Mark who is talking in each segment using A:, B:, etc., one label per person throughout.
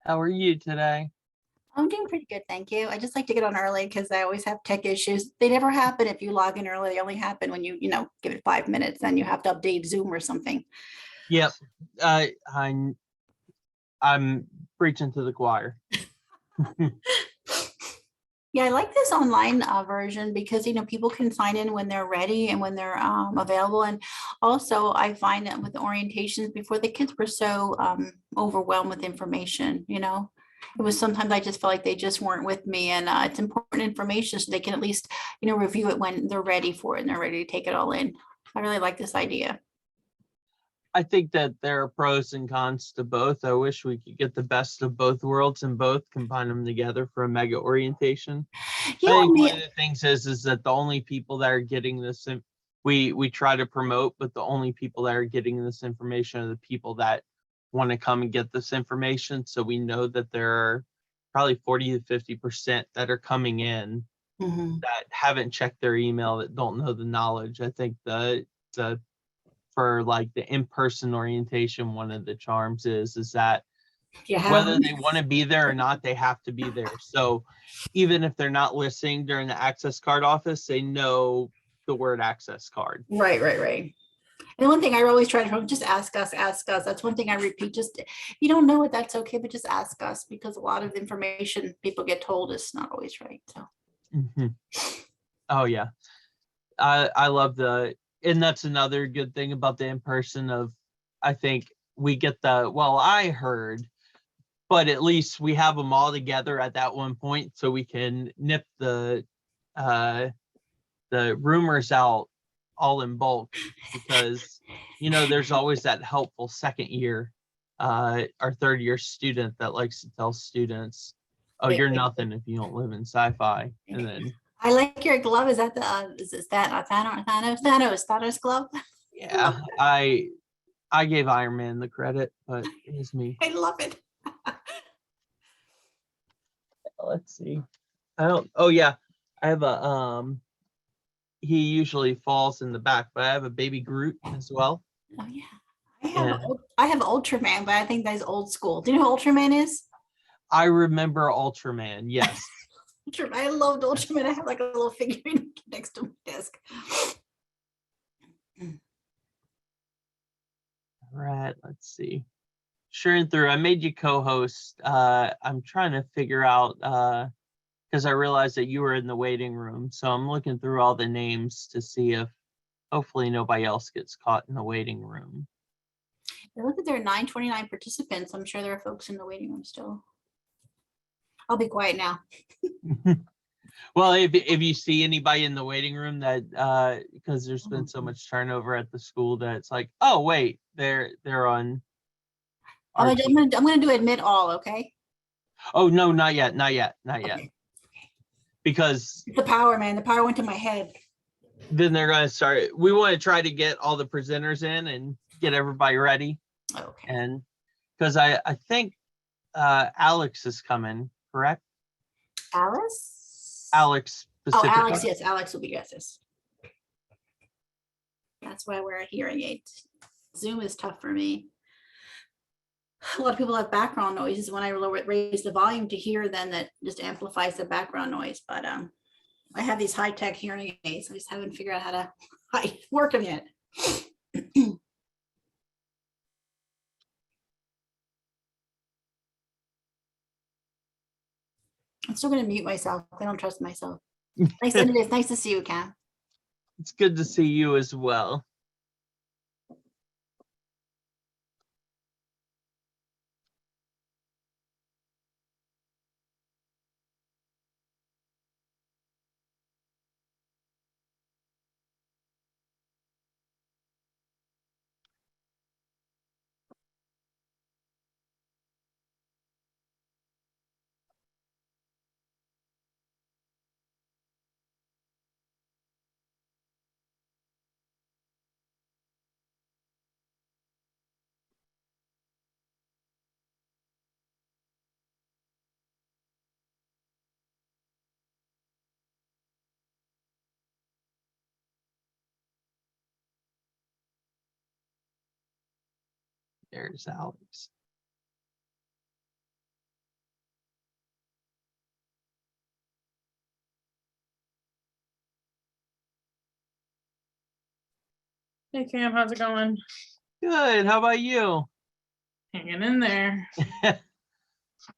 A: How are you today?
B: I'm doing pretty good, thank you. I just like to get on early because I always have tech issues. They never happen if you log in early. They only happen when give it 5 minutes, then you have to update Zoom or something.
A: Yep. I'm preaching to the choir.
B: Yeah, I like this online version because people can sign in when they're ready and when they're available. And also, I find that with the orientations before, the kids were so overwhelmed with information. It was sometimes I just felt like they just weren't with me, and it's important information so they can at least review it when they're ready for it and they're ready to take it all in. I really like this idea.
A: I think that there are pros and cons to both. I wish we could get the best of both worlds and both combine them together for a mega orientation. I
B: Yeah,
A: think one of the things is that the only people that are getting this, we try to promote, but the only people that are getting this information are the people that want to come and get this information. So we know that there are probably 40 to 50% that are coming in
B: mhm.
A: that haven't checked their email, that don't know the knowledge. I think the for like the in-person orientation, one of the charms is that
B: You have
A: whether
B: them.
A: they want to be there or not, they have to be there. So even if they're not listening during the access card office, they know the word access card.
B: Right, right, right. And one thing I always try to tell them, just ask us, ask us. That's one thing I repeat. Just if you don't know it, that's okay, but just ask us because a lot of the information people get told is not always right. So
A: Mhm. Oh yeah. I love and that's another good thing about the in-person of, I think we get I heard, but at least we have them all together at that one point so we can nip uh the rumors out all in bulk, because there's always that helpful second year or third year student that likes to tell students, oh,
B: yeah.
A: you're nothing if you don't live in sci-fi. And then
B: I like your glove. Is that the is that Thanos glove? I love
A: yeah, I gave Iron Man the credit, but it was me.
B: I love it.
A: Let's see. I don't Oh yeah, I have a he usually falls in the back, but I have a baby Groot as well.
B: Oh yeah. I have
A: And
B: I have Ultraman, but I think that's old school. Do you know who Ultraman is?
A: I remember Ultraman, yes.
B: Ultraman. I loved Ultraman. I have like a little figurine next to my desk.
A: All right, let's see. Sure and through. I made you co-host. I'm trying to figure out because I realized that you were in the waiting room, so I'm looking through all the names to see if hopefully nobody else gets caught in the waiting room.
B: I look at there are 929 participants. I'm sure there are folks in the waiting room still. I'll be quiet now.
A: Well, if you see anybody in the waiting room that because there's been so much turnover at the school that it's like, oh wait, they're on
B: I'm
A: our
B: gonna, I'm
A: team.
B: gonna, I'm gonna do admit all, okay?
A: Oh no, not yet, not yet, not yet.
B: Okay.
A: Because
B: It's the power, man. The power went to my head.
A: then they're going to start. We want to try to get all the presenters in and get everybody ready.
B: Okay.
A: And because I think Alex is coming, correct?
B: Alice?
A: Alex
B: Oh, Alex,
A: Pacifica.
B: yes, Alex will be yes. That's why I wear a hearing aid. Zoom is tough for me. A lot of people have background noises. When I raise the volume to hear, then that just amplifies the background noise. But I have these high-tech hearing aids. I just haven't figured out how to work them yet. I'm still going to mute myself. I don't trust myself. Nice, and it is nice to see you, Cam.
A: It's good to see you as well. There's Alex.
C: Hey Cam, how's it going?
A: Good. How about you?
C: Hanging in there.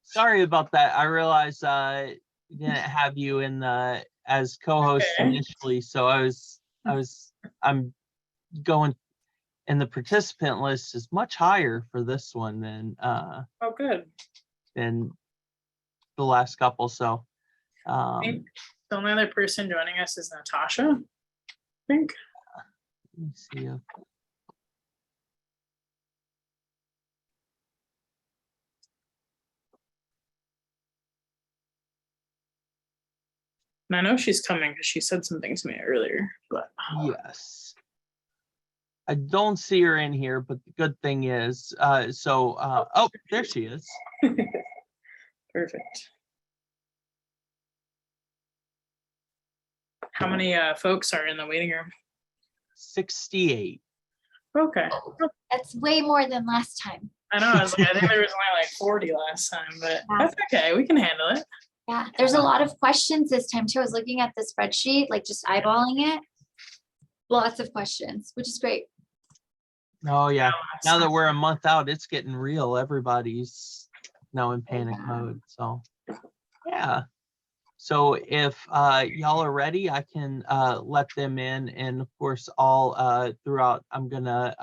A: Sorry about that. I realized we didn't have you in the as co-host
C: Okay.
A: initially, so I'm going, and the participant list is much higher for this one than
C: Oh, good.
A: the last couple. So
C: I think the only other person joining us is Natasha, I think.
A: let me see.
C: And I know she's coming because she said some things to me earlier, but
A: Yes. I don't see her in here, but the good thing is, oh, there she is.
C: perfect. How many folks are in the waiting room?
A: 68.
C: Okay.
D: That's way more than last time.
C: I know, I think there was only like 40 last time, but that's okay. We can handle it.
D: Yeah, there's a lot of questions this time too. I was looking at the spreadsheet, like just eyeballing it. Lots of questions, which is great.
A: Oh yeah.
C: last
A: Now that
C: time.
A: we're a month out, it's getting real. Everybody's now in panic
D: Yeah.
A: mode. So yeah. So if y'all are ready, I can let them in. And of course, all throughout, I'm gonna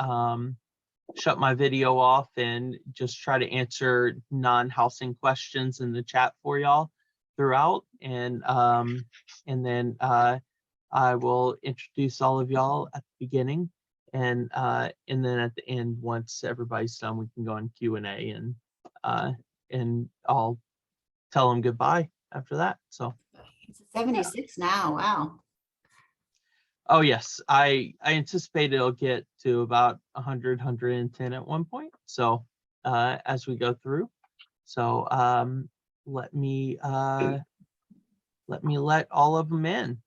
A: shut my video off and just try to answer non-housing questions in the chat for y'all throughout. And then I will introduce all of y'all at the beginning. And then at the end, once everybody's done, we can go on Q&A and I'll tell them goodbye after that. So
B: It's 76 now. Wow.
A: oh yes, I anticipate it'll get to about 100, 110 at one point. So as we go through. So let me let all of them in.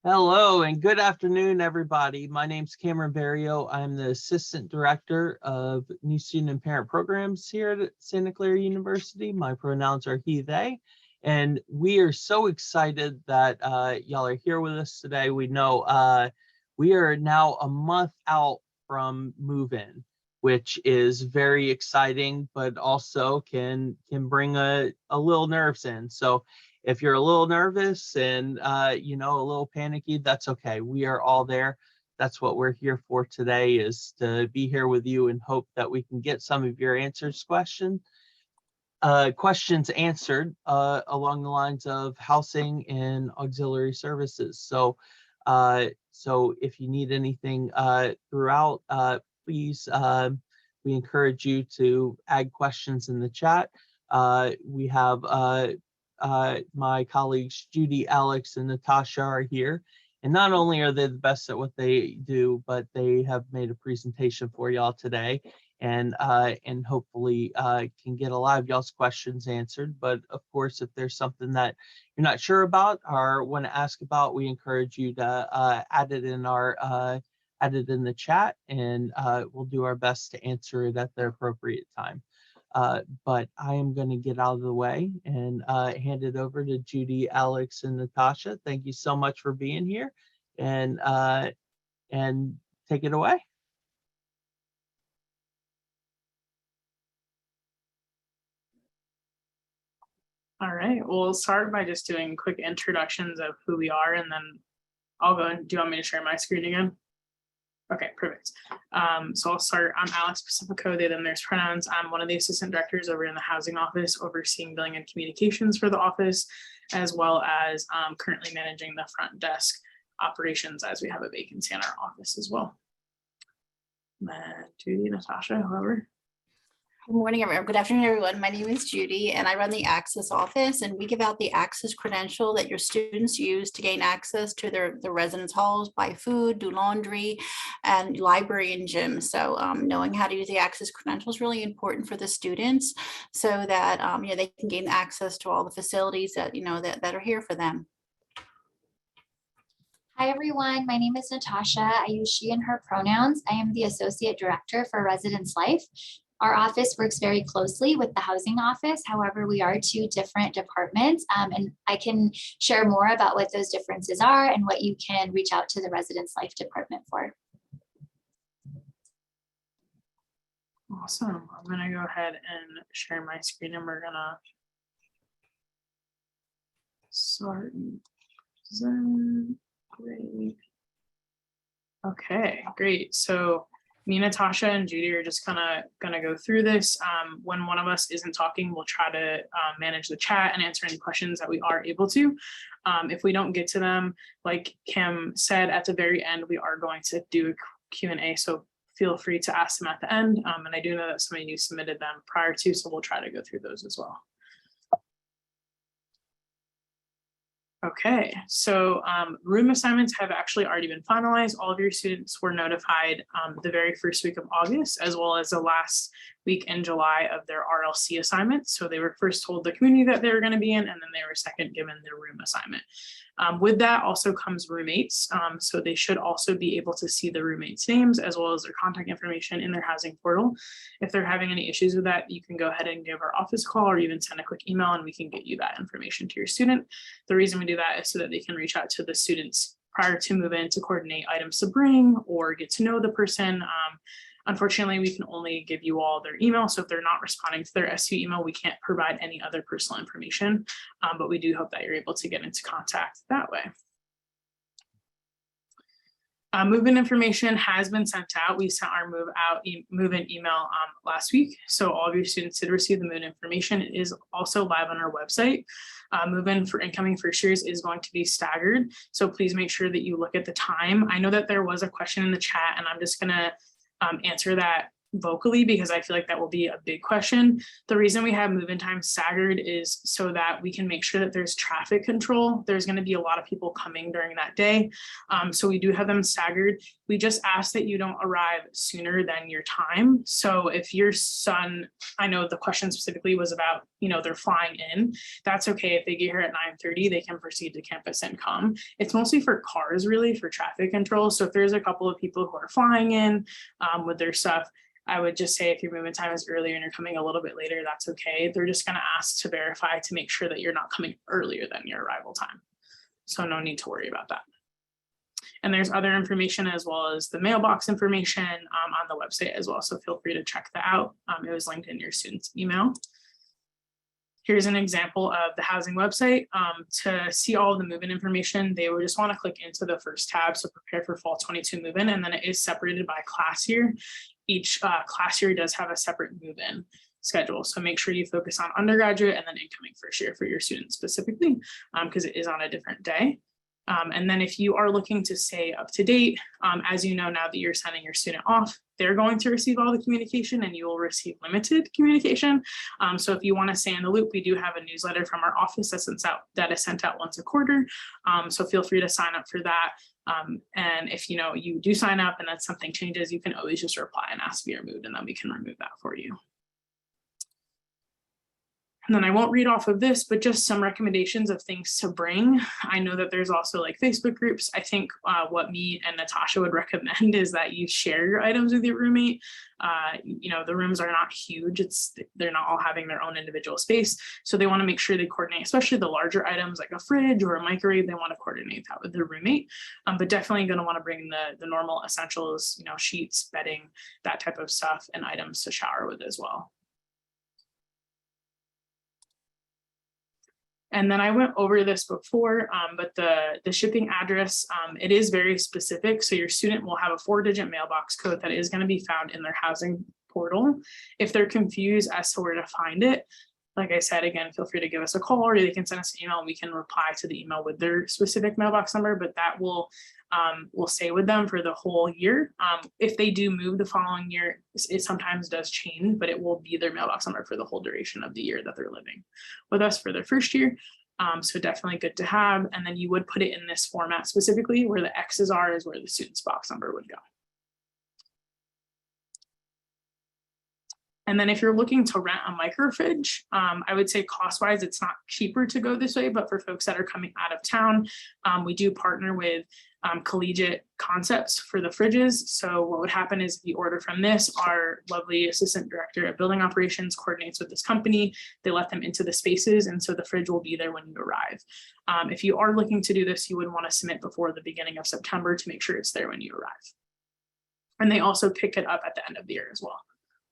A: Hello and good afternoon, everybody. My name's Cameron Barrio. I'm the Assistant Director of New Student and Parent Programs here at Santa Clara University. My pronouns are he, they, and we are so excited that y'all are here with us today. We know we are now a month out from move-in, which is very exciting, but also can bring a little nerves in. So if you're a little nervous and a little panicky, that's okay. We are all there. That's what we're here for today, is to be here with you and hope that we can get some of your questions answered along the lines of housing and auxiliary services. So if you need anything throughout, please, we encourage you to add questions in the chat. We have my colleagues Judy, Alex, and Natasha are here. And not only are they the best at what they do, but they have made a presentation for y'all today. And hopefully can get a lot of y'all's questions answered. But of course, if there's something that you're not sure about or want to ask about, we encourage you to add it in the chat, and we'll do our best to answer it at the appropriate time. But I am going to get out of the way and hand it over to Judy, Alex, and Natasha. Thank you so much for being here, and take it away.
C: All right, we'll start by just doing quick introductions of who we are, and then I'll go. Do you want me to share my screen again? Okay, perfect. So I'll start. I'm Alex Pacifico, they, them, theirs pronouns. I'm one of the assistant directors over in the housing office, overseeing billing and communications for the office, as well as currently managing the front desk operations as we have a vacancy in our office as well. Judy, Natasha, whoever.
B: Good morning, everyone. Good afternoon, everyone. My name is Judy, and I run the Access office, and we give out the Access credential that your students use to gain access to their residence halls, buy food, do laundry, and library and gym. So knowing how to use the Access credential is really important for the students, so that they can gain access to all the facilities that that are here for them.
D: Hi, everyone. My name is Natasha. I use she and her pronouns. I am the Associate Director for Residence Life. Our office works very closely with the housing office. However, we are two different departments, and I can share more about what those differences are and what you can reach out to the Residence Life department for.
C: Awesome. I'm gonna go ahead and share my screen and we're gonna start. Great. Okay, great. So me, Natasha, and Judy are just kind of gonna go through this. When one of us isn't talking, we'll try to manage the chat and answer any questions that we are able to. If we don't get to them, like Kim said at the very end, we are going to do a Q&A. So feel free to ask them at the end. And I do know that some of you submitted them prior to, so we'll try to go through those as well. Okay, so room assignments have actually already been finalized. All of your students were notified the very first week of August, as well as the last week in July of their RLC assignments. So they were first told the community that they were going to be in, and then they were second given their room assignment. With that also comes roommates. So they should also be able to see the roommates' names as well as their contact information in their housing portal. If they're having any issues with that, you can go ahead and give our office a call or even send a quick email and we can get you that information to your student. The reason we do that is so that they can reach out to the students prior to move in to coordinate items to bring or get to know the person. Unfortunately, we can only give you all their email. So if they're not responding to their SCU email, we can't provide any other personal information, but we do hope that you're able to get into contact that way. Move-in information has been sent out. We sent our move-in email last week. So all of your students did receive the move-in information. It is also live on our website. Move-in for incoming first years is going to be staggered. So please make sure that you look at the time. I know that there was a question in the chat and I'm just gonna answer that vocally because I feel like that will be a big question. The reason we have move-in time staggered is so that we can make sure that there's traffic control. There's going to be a lot of people coming during that day. So we do have them staggered. We just ask that you don't arrive sooner than your time. So if your son, I know the question specifically was about, you know, they're flying in, that's okay. If they get here at 9:30, they can proceed to campus and come. It's mostly for cars, really, for traffic control. So if there's a couple of people who are flying in with their stuff, I would just say if your movement time is earlier and you're coming a little bit later, that's okay. They're just going to ask to verify to make sure that you're not coming earlier than your arrival time. So no need to worry about that. And there's other information as well as the mailbox information on the website as well. So feel free to check that out. It was linked in your student's email. Here's an example of the housing website. To see all of the move-in information, they would just want to click into the first tab. So prepare for fall 22 move-in, and then it is separated by class year. Each class year does have a separate move-in schedule. So make sure you focus on undergraduate and then incoming first year for your students specifically, because it is on a different day. And then if you are looking to stay up to date, as you know, now that you're sending your student off, they're going to receive all the communication and you will receive limited communication. So if you want to stay in the loop, we do have a newsletter from our office that is sent out once a quarter. So feel free to sign up for that. And if you know you do sign up and then something changes, you can always just reply and ask if you're moved and then we can remove that for you. And then I won't read off of this, but just some recommendations of things to bring. I know that there's also like Facebook groups. I think what me and Natasha would recommend is that you share your items with your roommate. You know, the rooms are not huge. They're not all having their own individual space. So they want to make sure they coordinate, especially the larger items like a fridge or a microwave. They want to coordinate that with their roommate, but definitely going to want to bring the normal essentials, you know, sheets, bedding, that type of stuff, and items to shower with as well. And then I went over this before, but the shipping address, it is very specific. So your student will have a 4-digit mailbox code that is going to be found in their housing portal. If they're confused as to where to find it, like I said, again, feel free to give us a call or they can send us an email and we can reply to the email with their specific mailbox number, but that will stay with them for the whole year. If they do move the following year, it sometimes does change, but it will be their mailbox number for the whole duration of the year that they're living with us for their first year. So definitely good to have. And then you would put it in this format specifically where the X's are is where the student's box number would go. And then if you're looking to rent a micro fridge, I would say cost wise, it's not cheaper to go this way, but for folks that are coming out of town, we do partner with Collegiate Concepts for the fridges. So what would happen is if you order from this, our lovely assistant director of building operations coordinates with this company. They let them into the spaces, and so the fridge will be there when you arrive. If you are looking to do this, you would want to submit before the beginning of September to make sure it's there when you arrive. And they also pick it up at the end of the year as well,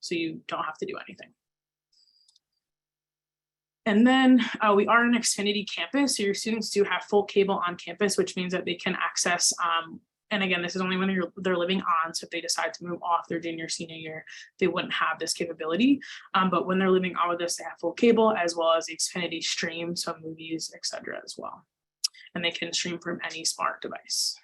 C: so you don't have to do anything. And then we are an Xfinity campus, so your students do have full cable on campus, which means that they can access, and again, this is only when they're living on, so if they decide to move off their junior, senior year, they wouldn't have this capability. But when they're living on with us, they have full cable as well as the Xfinity stream, so movies, etc. as well. And they can stream from any smart device.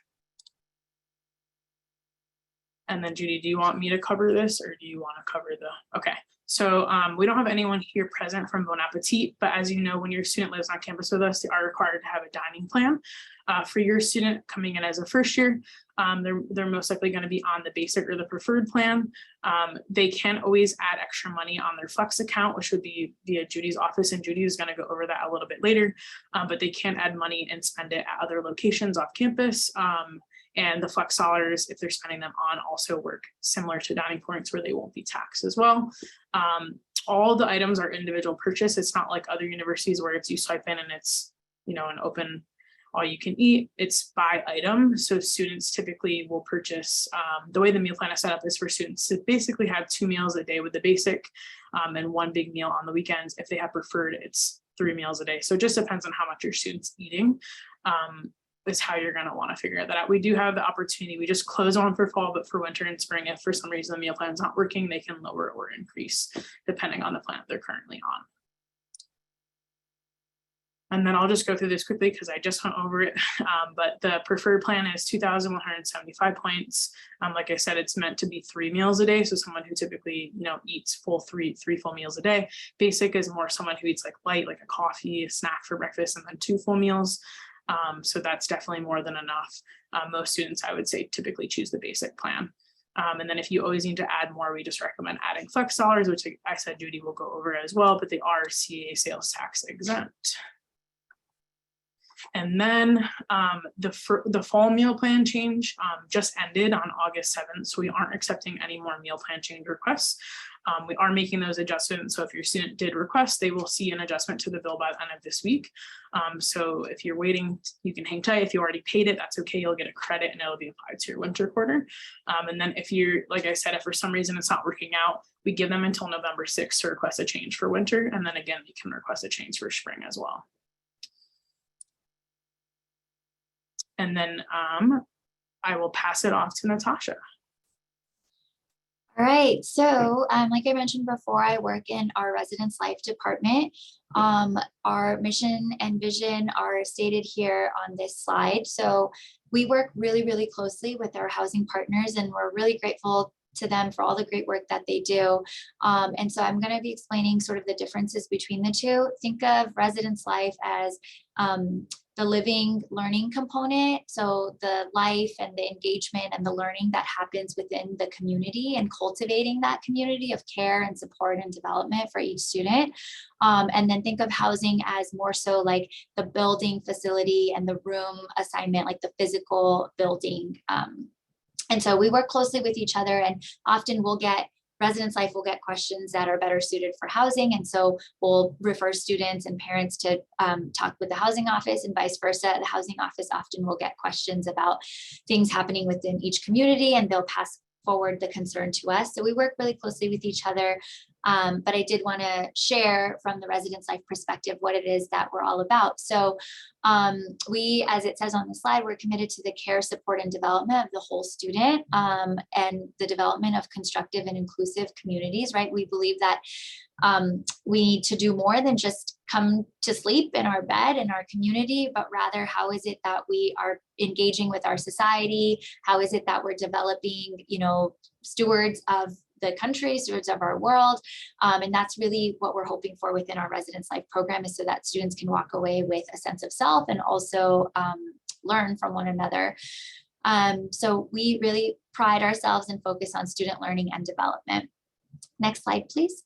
C: And then Judy, do you want me to cover this or do you want to cover the, okay. So we don't have anyone here present from Bon Appetit, but as you know, when your student lives on campus with us, they are required to have a dining plan. For your student coming in as a first year, they're most likely going to be on the basic or the preferred plan. They can always add extra money on their flex account, which would be via Judy's office, and Judy is going to go over that a little bit later, but they can add money and spend it at other locations off campus. And the flex dollars, if they're spending them on, also work similar to dining points where they won't be taxed as well. All the items are individual purchase. It's not like other universities where it's you swipe in and it's, you know, an open all you can eat. It's by item. So students typically will purchase, the way the meal plan is set up is for students to basically have 2 meals a day with the basic and 1 big meal on the weekends. If they have preferred, it's 3 meals a day. So it just depends on how much your student's eating. Is how you're going to want to figure that out. We do have the opportunity. We just close on for fall, but for winter and spring, if for some reason the meal plan is not working, they can lower or increase depending on the plan they're currently on. And then I'll just go through this quickly because I just went over it. But the preferred plan is 2,175 points. Like I said, it's meant to be 3 meals a day. So someone who typically, you know, eats three full meals a day. Basic is more someone who eats like light, like a coffee, a snack for breakfast, and then 2 full meals. So that's definitely more than enough. Most students, I would say, typically choose the basic plan. And then if you always need to add more, we just recommend adding flex dollars, which I said Judy will go over as well, but they are CA sales tax exempt. And then the fall meal plan change just ended on August 7th. So we aren't accepting any more meal plan change requests. We are making those adjustments. So if your student did request, they will see an adjustment to the bill by the end of this week. So if you're waiting, you can hang tight. If you already paid it, that's okay. You'll get a credit and it'll be applied to your winter quarter. And then if you're, like I said, if for some reason it's not working out, we give them until November 6th to request a change for winter. And then again, you can request a change for spring as well. And then I will pass it off to Natasha.
D: All right, so like I mentioned before, I work in our residence life department. Our mission and vision are stated here on this slide. So we work really, really closely with our housing partners, and we're really grateful to them for all the great work that they do. And so I'm going to be explaining sort of the differences between the two. Think of residence life as the living learning component. So the life and the engagement and the learning that happens within the community and cultivating that community of care and support and development for each student. And then think of housing as more so like the building facility and the room assignment, like the physical building. And so we work closely with each other, and often residence life will get questions that are better suited for housing. And so we'll refer students and parents to talk with the housing office, and vice versa. The housing office often will get questions about things happening within each community, and they'll pass forward the concern to us. So we work really closely with each other. But I did want to share from the residence life perspective what it is that we're all about. So we, as it says on the slide, we're committed to the care, support, and development of the whole student, and the development of constructive and inclusive communities, right? We believe that we need to do more than just come to sleep in our bed in our community, but rather how is it that we are engaging with our society? How is it that we're developing, stewards of the country, stewards of our world? And that's really what we're hoping for within our residence life program, is so that students can walk away with a sense of self and also learn from one another. So we really pride ourselves and focus on student learning and development. Next slide, please.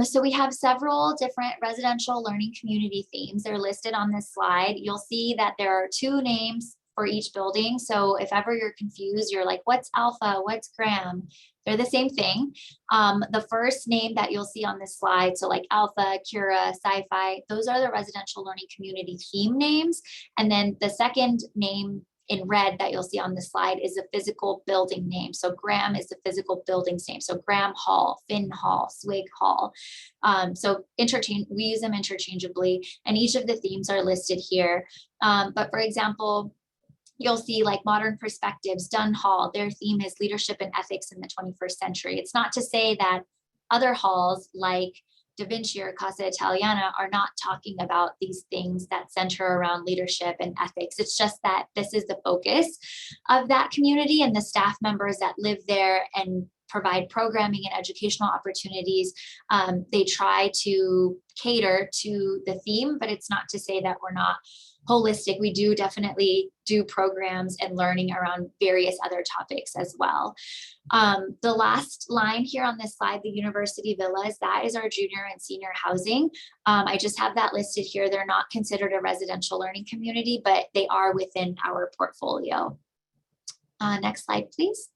D: So we have several different residential learning community themes. They're listed on this slide. You'll see that there are 2 names for each building. So if ever you're confused, you're like, what's Alpha, what's Graham? They're the same thing. The first name that you'll see on this slide, so like Alpha, Cura, Sci-Fi, those are the residential learning community theme names. And then the second name in red that you'll see on the slide is a physical building name. So Graham is the physical building's name. So Graham Hall, Finn Hall, Swig Hall. So we use them interchangeably, and each of the themes are listed here. But for example, you'll see like Modern Perspectives, Dunn Hall, their theme is leadership and ethics in the 21st century. It's not to say that other halls like Da Vinci or Casa Italiana are not talking about these things that center around leadership and ethics. It's just that this is the focus of that community, and the staff members that live there and provide programming and educational opportunities. They try to cater to the theme, but it's not to say that we're not holistic. We do definitely do programs and learning around various other topics as well. The last line here on this slide, the University Villas, that is our junior and senior housing. I just have that listed here. They're not considered a residential learning community, but they are within our portfolio. Next slide, please.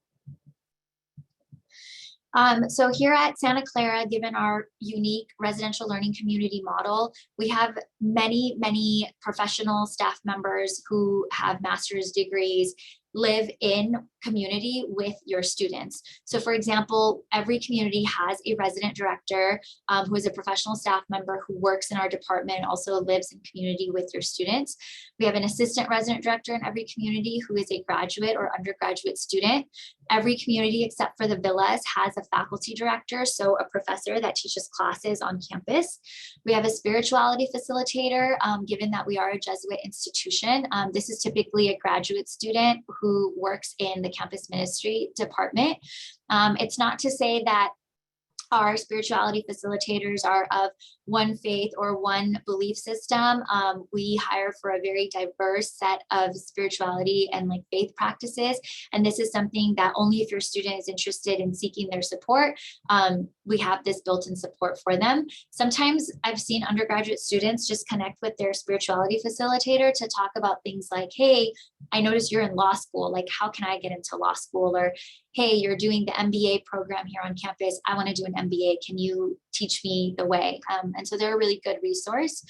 D: So here at Santa Clara, given our unique residential learning community model, we have many, many professional staff members who have master's degrees, live in community with your students. So for example, every community has a resident director who is a professional staff member who works in our department, also lives in community with your students. We have an assistant resident director in every community who is a graduate or undergraduate student. Every community except for the villas has a faculty director, so a professor that teaches classes on campus. We have a spirituality facilitator, given that we are a Jesuit institution. This is typically a graduate student who works in the campus ministry department. It's not to say that our spirituality facilitators are of one faith or one belief system. We hire for a very diverse set of spirituality and like faith practices. And this is something that only if your student is interested in seeking their support, we have this built-in support for them. Sometimes I've seen undergraduate students just connect with their spirituality facilitator to talk about things like, hey, I noticed you're in law school. Like, how can I get into law school? Or, hey, you're doing the MBA program here on campus. I want to do an MBA. Can you teach me the way? And so they're a really good resource.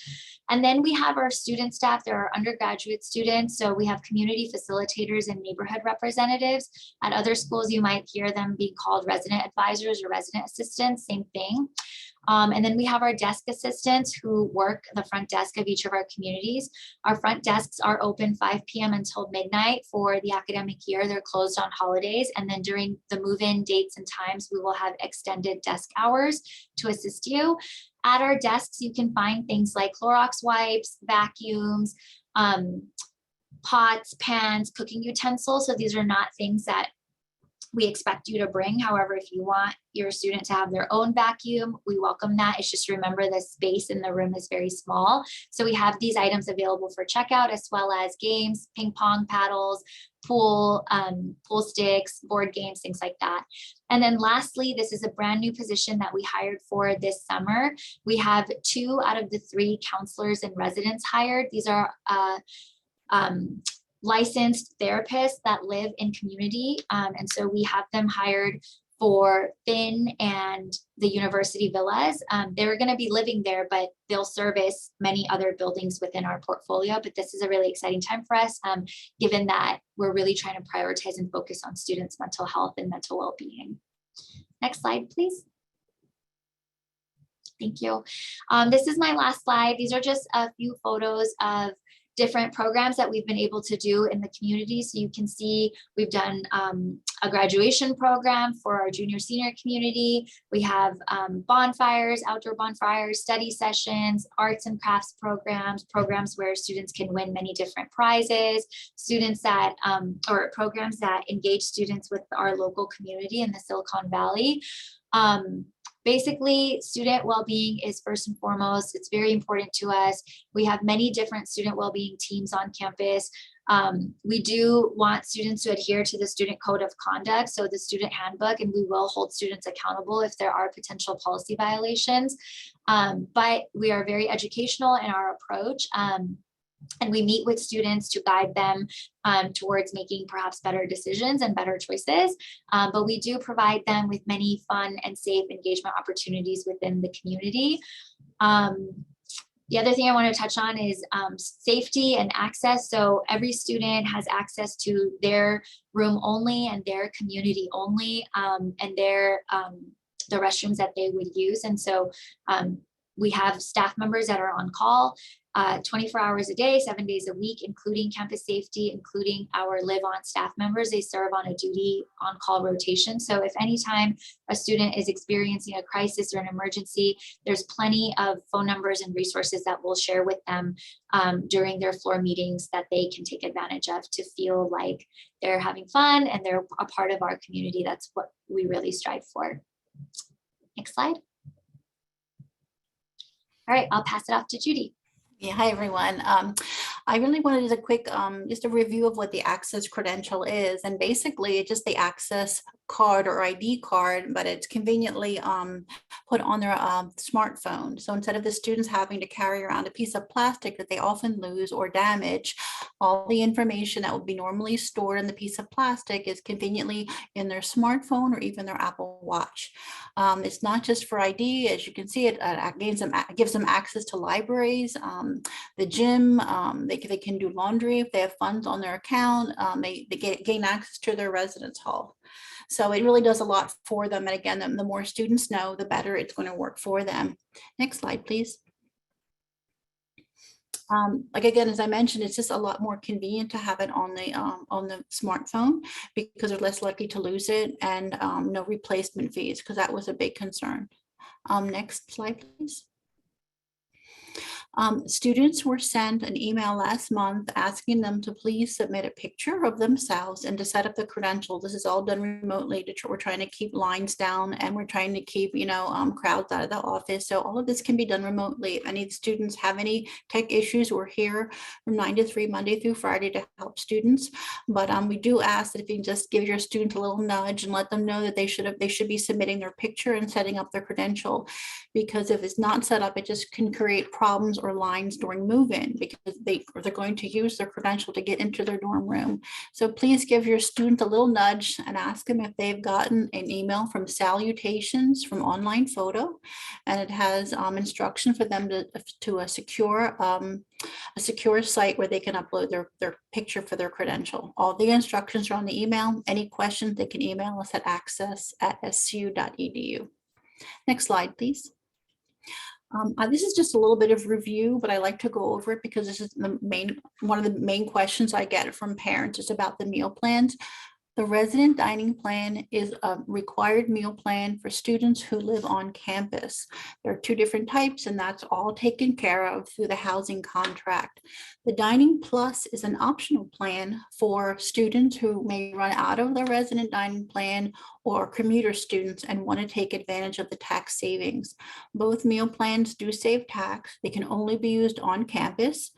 D: And then we have our student staff. There are undergraduate students. So we have community facilitators and neighborhood representatives. At other schools, you might hear them being called resident advisors or resident assistants, same thing. And then we have our desk assistants who work the front desk of each of our communities. Our front desks are open 5 p.m. until midnight for the academic year. They're closed on holidays. And then during the move-in dates and times, we will have extended desk hours to assist you. At our desks, you can find things like Clorox wipes, vacuums, pots, pans, cooking utensils. So these are not things that we expect you to bring. However, if you want your student to have their own vacuum, we welcome that. It's just remember the space in the room is very small. So we have these items available for checkout, as well as games, ping pong paddles, pool sticks, board games, things like that. And then lastly, this is a brand new position that we hired for this summer. We have 2 out of the 3 counselors and residents hired. These are licensed therapists that live in community. And so we have them hired for Finn and the University Villas. They're going to be living there, but they'll service many other buildings within our portfolio. But this is a really exciting time for us, given that we're really trying to prioritize and focus on students' mental health and mental well-being. Next slide, please. Thank you. This is my last slide. These are just a few photos of different programs that we've been able to do in the community. So you can see we've done a graduation program for our junior senior community. We have bonfires, outdoor bonfires, study sessions, arts and crafts programs where students can win many different prizes, students that, or programs that engage students with our local community in the Silicon Valley. Basically, student well-being is first and foremost. It's very important to us. We have many different student well-being teams on campus. We do want students to adhere to the student code of conduct, so the student handbook, and we will hold students accountable if there are potential policy violations. But we are very educational in our approach. And we meet with students to guide them towards making perhaps better decisions and better choices. But we do provide them with many fun and safe engagement opportunities within the community. The other thing I want to touch on is safety and access. So every student has access to their room only and their community only, and their the restrooms that they would use. And so we have staff members that are on call 24 hours a day, 7 days a week, including campus safety, including our live-on staff members. They serve on a duty on-call rotation. So if anytime a student is experiencing a crisis or an emergency, there's plenty of phone numbers and resources that we'll share with them during their floor meetings that they can take advantage of to feel like they're having fun and they're a part of our community. That's what we really strive for. Next slide. All right, I'll pass it off to Judy.
B: Yeah, hi everyone. I really wanted to do a quick, just a review of what the Access Credential is. And basically it's just the Access card or ID card, but it's conveniently put on their smartphone. So instead of the students having to carry around a piece of plastic that they often lose or damage, all the information that would be normally stored in the piece of plastic is conveniently in their smartphone or even their Apple Watch. It's not just for ID. As you can see, it gives them access to libraries, the gym. They can do laundry if they have funds on their account. They gain access to their residence hall. So it really does a lot for them. And again, the more students know, the better it's going to work for them. Next slide, please. Like again, as I mentioned, it's just a lot more convenient to have it on the smartphone because they're less likely to lose it, and no replacement fees, because that was a big concern. Next slide, please. Students were sent an email last month asking them to please submit a picture of themselves and to set up the credential. This is all done remotely. We're trying to keep lines down, and we're trying to keep, crowds out of the office. So all of this can be done remotely. If any students have any tech issues, we're here from 9 to 3, Monday through Friday, to help students. But we do ask that if you can just give your students a little nudge and let them know that they should be submitting their picture and setting up their credential, because if it's not set up, it just can create problems or lines during move-in, because they're going to use their credential to get into their dorm room. So please give your student a little nudge and ask them if they've gotten an email from Salutations from Online Photo, and it has instruction for them to a secure site where they can upload their picture for their credential. All the instructions are on the email. Any questions, they can email us at access@scu.edu. Next slide, please. This is just a little bit of review, but I like to go over it because this is one of the main questions I get from parents is about the meal plans. The resident dining plan is a required meal plan for students who live on campus. There are 2 different types, and that's all taken care of through the housing contract. The Dining Plus is an optional plan for students who may run out of the resident dining plan, or commuter students and want to take advantage of the tax savings. Both meal plans do save tax. They can only be used on campus.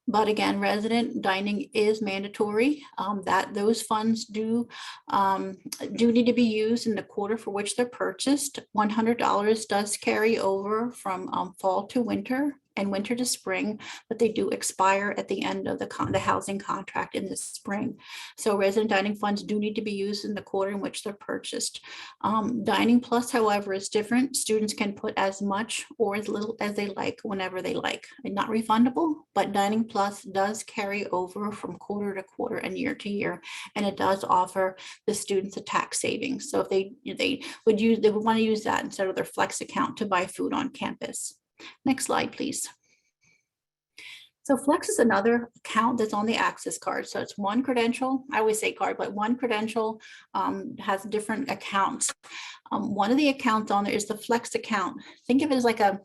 B: But again, resident dining is mandatory. That those funds do need to be used in the quarter for which they're purchased. $100 does carry over from fall to winter and winter to spring, but they do expire at the end of the housing contract in the spring. So resident dining funds do need to be used in the quarter in which they're purchased. Dining Plus, however, is different. Students can put as much or as little as they like whenever they like. And not refundable, but Dining Plus does carry over from quarter to quarter and year to year, and it does offer the students a tax savings. So if they would want to use that instead of their flex account to buy food on campus. Next slide, please. So Flex is another account that's on the Access card. So it's one credential. I always say card, but one credential has different accounts. One of the accounts on there is the Flex account. Think of it as like a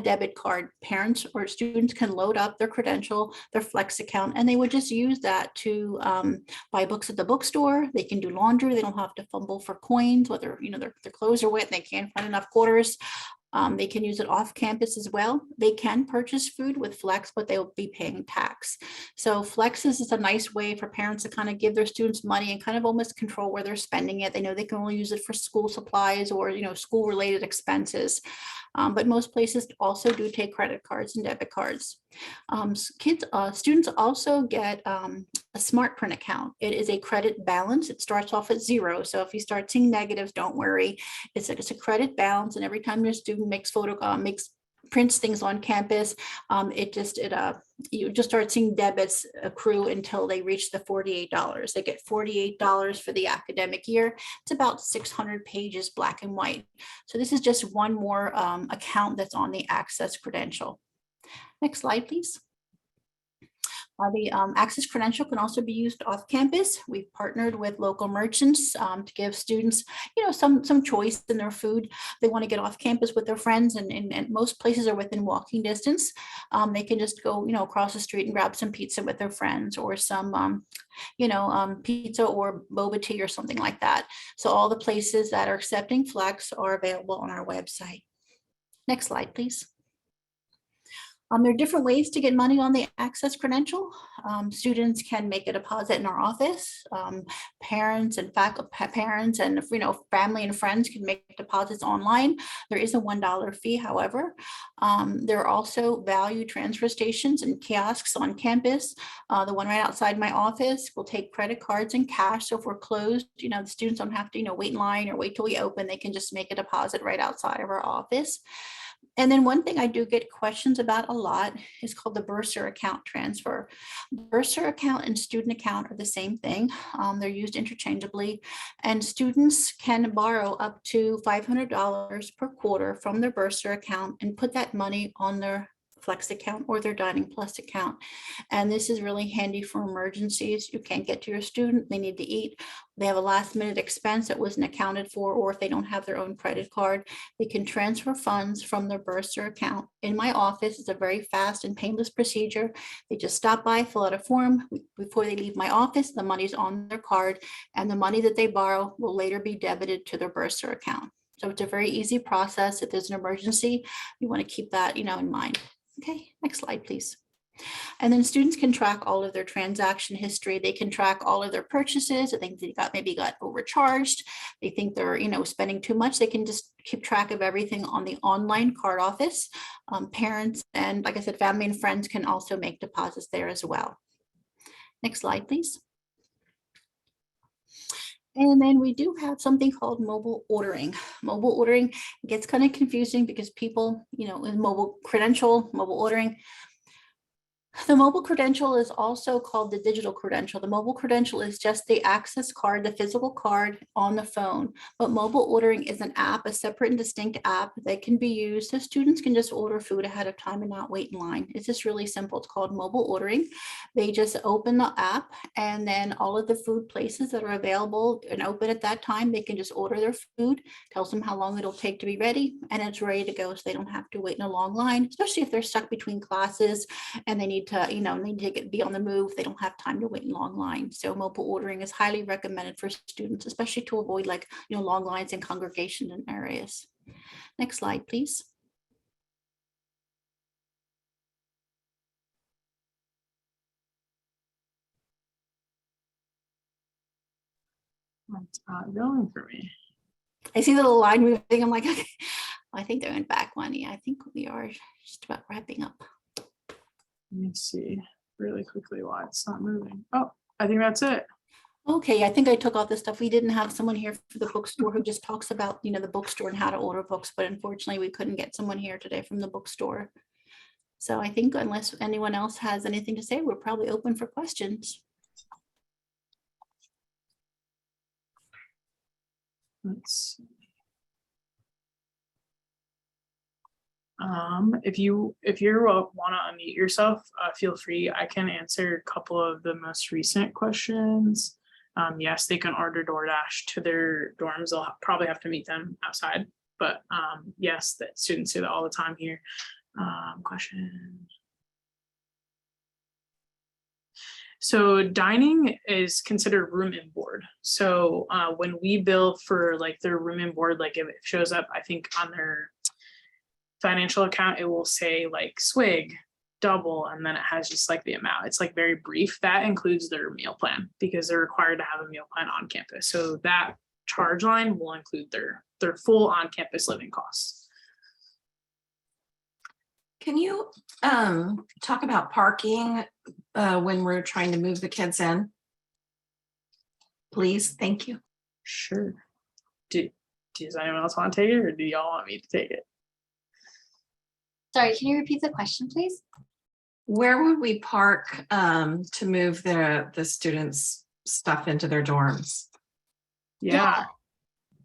B: debit card. Parents or students can load up their credential, their Flex account, and they would just use that to buy books at the bookstore. They can do laundry. They don't have to fumble for coins, whether their clothes are wet and they can't find enough quarters. They can use it off campus as well. They can purchase food with Flex, but they'll be paying tax. So Flex is a nice way for parents to kind of give their students money and kind of almost control where they're spending it. They know they can only use it for school supplies or, school related expenses. But most places also do take credit cards and debit cards. Students also get a smart print account. It is a credit balance. It starts off at 0. So if you start seeing negatives, don't worry. It's a credit balance, and every time your student prints things on campus, you just start seeing debits accrue until they reach the $48. They get $48 for the academic year. It's about 600 pages, black and white. So this is just one more account that's on the Access Credential. Next slide, please. The Access Credential can also be used off campus. We've partnered with local merchants to give students, some choice in their food. They want to get off campus with their friends, and most places are within walking distance. They can just go, across the street and grab some pizza with their friends, or some, pizza or boba tea or something like that. So all the places that are accepting Flex are available on our website. Next slide, please. There are different ways to get money on the Access Credential. Students can make a deposit in our office. Parents and family and friends can make deposits online. There is a $1 fee, however. There are also value transfer stations and kiosks on campus. The one right outside my office will take credit cards and cash. So if we're closed, the students don't have to, wait in line or wait till we open. They can just make a deposit right outside of our office. And then one thing I do get questions about a lot is called the bursar account transfer. Bursar account and student account are the same thing. They're used interchangeably, and students can borrow up to $500 per quarter from their bursar account and put that money on their Flex account or their Dining Plus account. And this is really handy for emergencies. You can't get to your student, they need to eat, they have a last minute expense that wasn't accounted for, or if they don't have their own credit card, they can transfer funds from their bursar account. In my office, it's a very fast and painless procedure. They just stop by, fill out a form. Before they leave my office, the money's on their card, and the money that they borrow will later be debited to their bursar account. So it's a very easy process. If there's an emergency, you want to keep that, in mind. Okay, next slide, please. And then students can track all of their transaction history. They can track all of their purchases. I think they maybe got overcharged. They think they're, spending too much. They can just keep track of everything on the online card office. Parents and, like I said, family and friends can also make deposits there as well. Next slide, please. And then we do have something called mobile ordering. Mobile ordering gets kind of confusing because people, in mobile credential, mobile ordering. The mobile credential is also called the digital credential. The mobile credential is just the access card, the physical card on the phone. But mobile ordering is an app, a separate and distinct app that can be used so students can just order food ahead of time and not wait in line. It's just really simple. It's called mobile ordering. They just open the app, and then all of the food places that are available and open at that time, they can just order their food, tells them how long it'll take to be ready, and it's ready to go, so they don't have to wait in a long line, especially if they're stuck between classes and they need to be on the move. They don't have time to wait in long lines. So mobile ordering is highly recommended for students, especially to avoid long lines in congregations and areas. Next slide, please.
C: It's not going for me.
B: I see the little line moving. I'm like, okay. I think they're in back one. Yeah, I think we are just about wrapping up.
C: Let me see really quickly why it's not moving. Oh, I think that's it.
B: Okay, I think I took all this stuff. We didn't have someone here for the bookstore who just talks about, the bookstore and how to order books, but unfortunately we couldn't get someone here today from the bookstore. So I think unless anyone else has anything to say, we're probably open for questions.
C: Let's see. If you want to unmute yourself, feel free. I can answer a couple of the most recent questions. Yes, they can order DoorDash to their dorms. They'll probably have to meet them outside, but yes, that students do that all the time here. Question. So dining is considered room and board. So when we bill for their room and board, if it shows up, I think on their financial account, it will say like swig, double, and then it has just like the amount. It's like very brief. That includes their meal plan because they're required to have a meal plan on campus. So that charge line will include their full on-campus living costs.
E: Can you talk about parking when we're trying to move the kids in? Please, thank you.
C: Sure. Does anyone else want to take it, or do y'all want me to take it?
D: Sorry, can you repeat the question, please?
E: Where would we park to move the students' stuff into their dorms?
C: Yeah.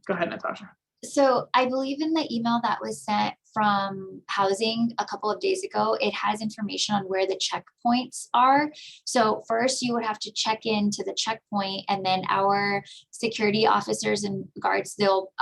C: Go ahead, Natasha.
D: So I believe in the email that was sent from housing a couple of days ago, it has information on where the checkpoints are. So first you would have to check into the checkpoint, and then our security officers and guards, they'll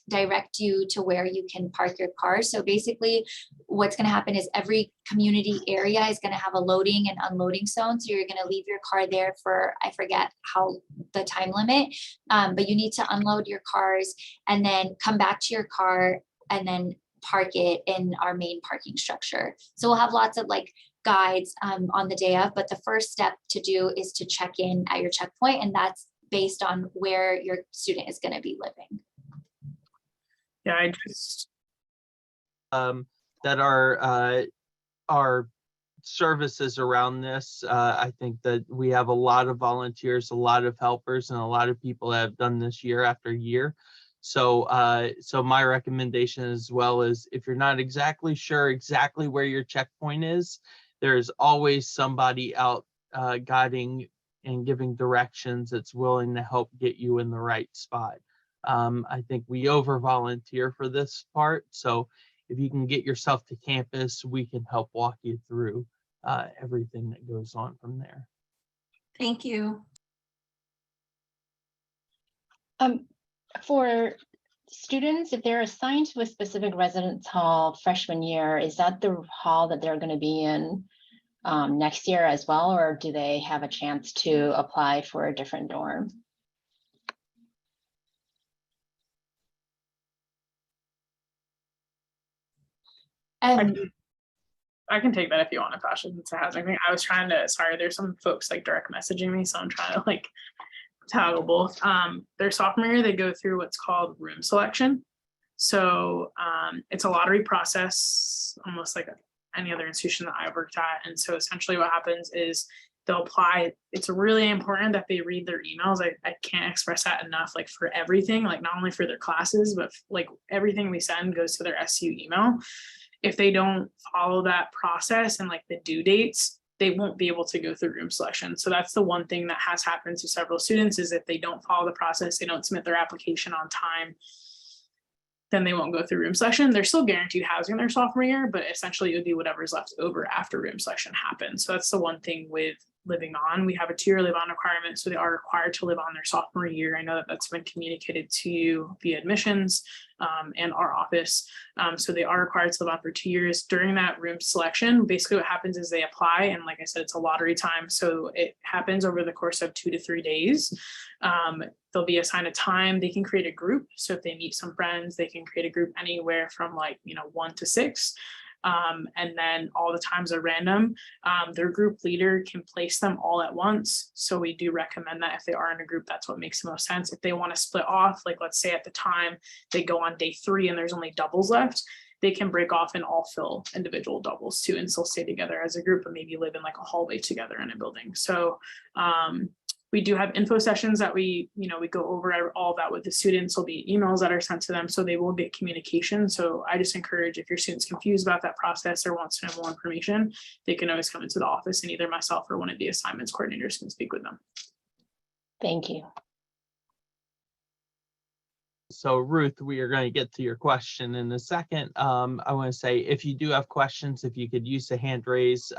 D: direct you to where you can park your car. So basically what's going to happen is every community area is going to have a loading and unloading zone. So you're going to leave your car there for, I forget how the time limit, but you need to unload your cars and then come back to your car and then park it in our main parking structure. So we'll have lots of like guides on the day of, but the first step to do is to check in at your checkpoint, and that's based on where your student is going to be living.
C: Yeah, I just
A: that our services around this. I think that we have a lot of volunteers, a lot of helpers, and a lot of people that have done this year after year. So so my recommendation as well is, if you're not exactly sure exactly where your checkpoint is, there's always somebody out guiding and giving directions that's willing to help get you in the right spot. I think we over volunteer for this part. So if you can get yourself to campus, we can help walk you through everything that goes on from there.
E: Thank you.
F: For students, if they're assigned to a specific residence hall freshman year, is that the hall that they're going to be in next year as well, or do they have a chance to apply for a different dorm?
C: I can take that if you want, Natasha. It's a housing thing. I was trying to, sorry, there's some folks like direct messaging me, so I'm trying to like toggle both. Their sophomore year, they go through what's called room selection. So it's a lottery process, almost like any other institution that I worked at. And so essentially what happens is they'll apply. It's really important that they read their emails. I can't express that enough, like for everything, like not only for their classes, but like everything we send goes to their SCU email. If they don't follow that process and like the due dates, they won't be able to go through room selection. So that's the one thing that has happened to several students, is if they don't follow the process, they don't submit their application on time, then they won't go through room selection. They're still guaranteed housing their sophomore year, but essentially it would be whatever's left over after room selection happens. So that's the one thing with living on. We have a 2-year live on requirement, so they are required to live on their sophomore year. I know that that's been communicated to you via admissions and our office. So they are required to live on for 2 years. During that room selection, basically what happens is they apply, and like I said, it's a lottery time. So it happens over the course of 2 to 3 days. They'll be assigned a time. They can create a group. So if they meet some friends, they can create a group anywhere from 1 to 6. And then all the times are random. Their group leader can place them all at once. So we do recommend that if they are in a group, that's what makes the most sense. If they want to split off, like let's say at the time they go on day 3 and there's only doubles left, they can break off and all fill individual doubles too, and still stay together as a group, and maybe live in like a hallway together in a building. So we do have info sessions that we go over all that with the students. There'll be emails that are sent to them, so they will get communication. So I just encourage, if your student's confused about that process or wants to know more information, they can always come into the office, and either myself or one of the assignments coordinators can speak with them.
F: Thank you.
A: So Ruth, we are going to get to your question in a second. I want to say, if you do have questions, if you could use the hand raise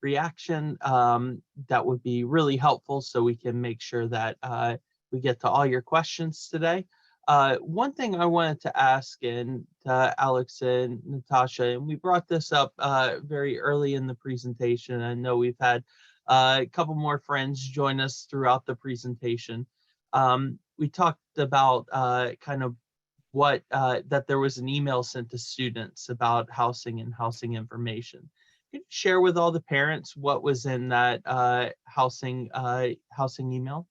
A: reaction, that would be really helpful, so we can make sure that we get to all your questions today. One thing I wanted to ask, and Alex and Natasha, and we brought this up very early in the presentation. I know we've had a couple more friends join us throughout the presentation. We talked about kind of that there was an email sent to students about housing and housing information. Could you share with all the parents what was in that housing email?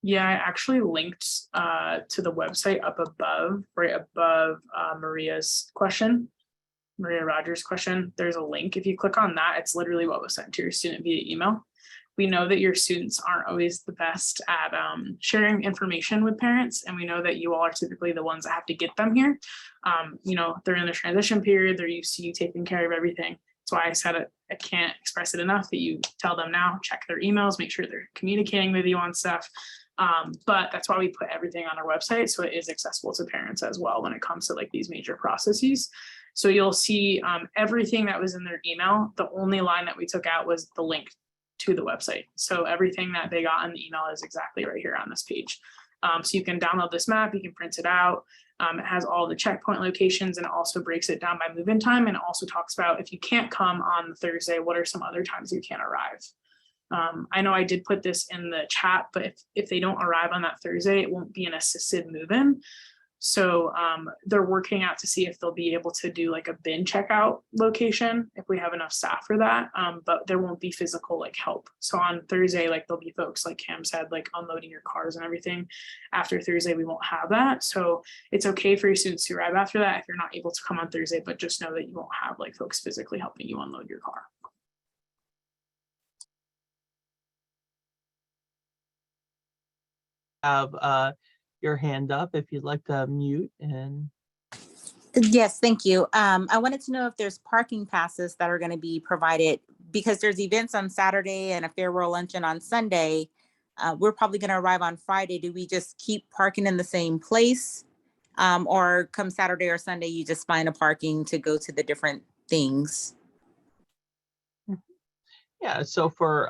C: Yeah, I actually linked to the website up above, right above Maria's question, Maria Rogers' question. There's a link. If you click on that, it's literally what was sent to your student via email. We know that your students aren't always the best at sharing information with parents, and we know that you all are typically the ones that have to get them here. You know, they're in the transition period. They're used to you taking care of everything. That's why I said it. I can't express it enough that you tell them now, check their emails, make sure they're communicating with you on stuff. But that's why we put everything on our website, so it is accessible to parents as well when it comes to like these major processes. So you'll see everything that was in their email. The only line that we took out was the link to the website. So everything that they got in the email is exactly right here on this page. So you can download this map, you can print it out. It has all the checkpoint locations, and it also breaks it down by move-in time, and also talks about if you can't come on Thursday, what are some other times you can't arrive. I know I did put this in the chat, but if they don't arrive on that Thursday, it won't be an assisted move-in. So they're working out to see if they'll be able to do like a bin checkout location if we have enough staff for that, but there won't be physical like help. So on Thursday, like there'll be folks like Cam said, like unloading your cars and everything. After Thursday, we won't have that. So it's okay for your students to arrive after that if you're not able to come on Thursday, but just know that you won't have like folks physically helping you unload your car.
A: Have your hand up if you'd like to mute. And
G: yes, thank you. I wanted to know if there's parking passes that are going to be provided, because there's events on Saturday and a farewell luncheon on Sunday. We're probably going to arrive on Friday. Do we just keep parking in the same place, or come Saturday or Sunday you just find a parking to go to the different things?
A: yeah, so for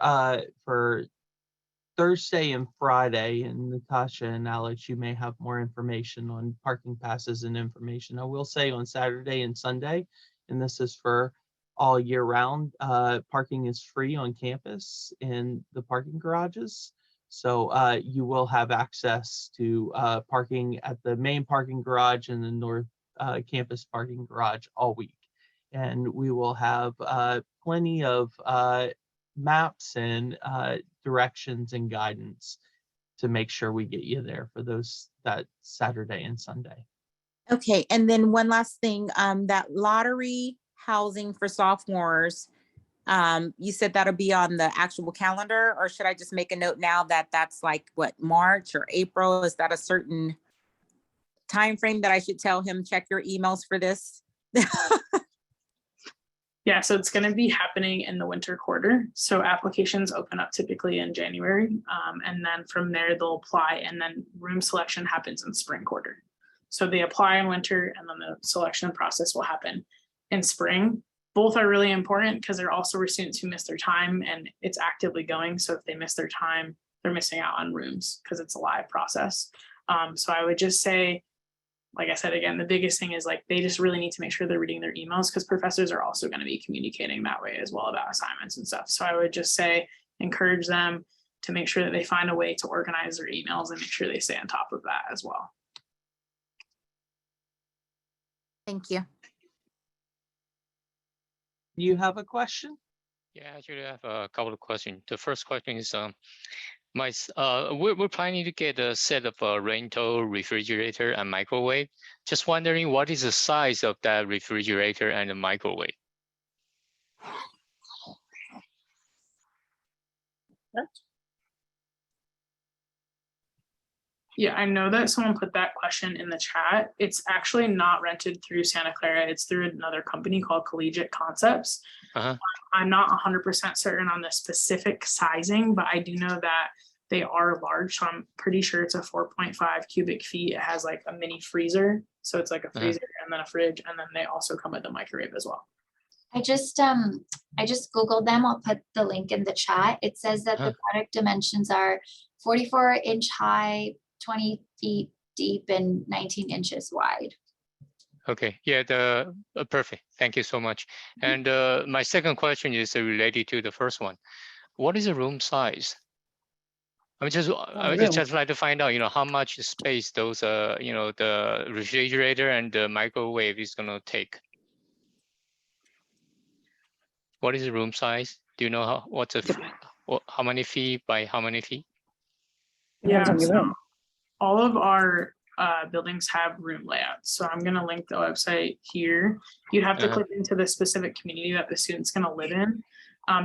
A: Thursday and Friday, and Natasha and Alex, you may have more information on parking passes and information. I will say on Saturday and Sunday, and this is for all year round, parking is free on campus in the parking garages. So you will have access to parking at the main parking garage and the North Campus parking garage all week. And we will have plenty of maps and directions and guidance to make sure we get you there for that Saturday and Sunday.
G: Okay, and then one last thing, that lottery housing for sophomores, you said that'll be on the actual calendar, or should I just make a note now that that's like what, March or April? Is that a certain time frame that I should tell him, check your emails for this?
C: Yeah, so it's going to be happening in the winter quarter. So applications open up typically in January, and then from there they'll apply, and then room selection happens in spring quarter. So they apply in winter, and then the selection process will happen in spring. Both are really important because there also were students who missed their time, and it's actively going. So if they miss their time, they're missing out on rooms because it's a live process. So I would just say, like I said, again, the biggest thing is like they just really need to make sure they're reading their emails, because professors are also going to be communicating that way as well about assignments and stuff. So I would just say, encourage them to make sure that they find a way to organize their emails and make sure they stay on top of that as well.
G: Thank you.
A: You have a question?
H: Yeah, actually, I have a couple of questions. The first question is, we're planning to get a set of a rental refrigerator and microwave. Just wondering, what is the size of that refrigerator and the microwave?
C: Yeah, I know that someone put that question in the chat. It's actually not rented through Santa Clara. It's through another company called Collegiate Concepts. I'm not 100% certain on the specific sizing, but I do know that they are large. So I'm pretty sure it's a 4.5 cubic feet. It has like a mini freezer. So it's like a freezer and then a fridge. And then they also come with a microwave as well.
D: I just Googled them. I'll put the link in the chat. It says that the product dimensions are 44-inch high, 20 feet deep, and 19 inches wide.
H: Okay, yeah, perfect. Thank you so much. And my second question is related to the first one. What is the room size? I would
E: really?
H: just like to find out, how much space those, the refrigerator and the microwave is gonna take. What is the room size? Do you know how many feet by how many feet?
C: Yeah, so all of our buildings have room layouts. So I'm gonna link the website here. You have to
H: Uh-huh.
C: click into the specific community that the student's gonna live in.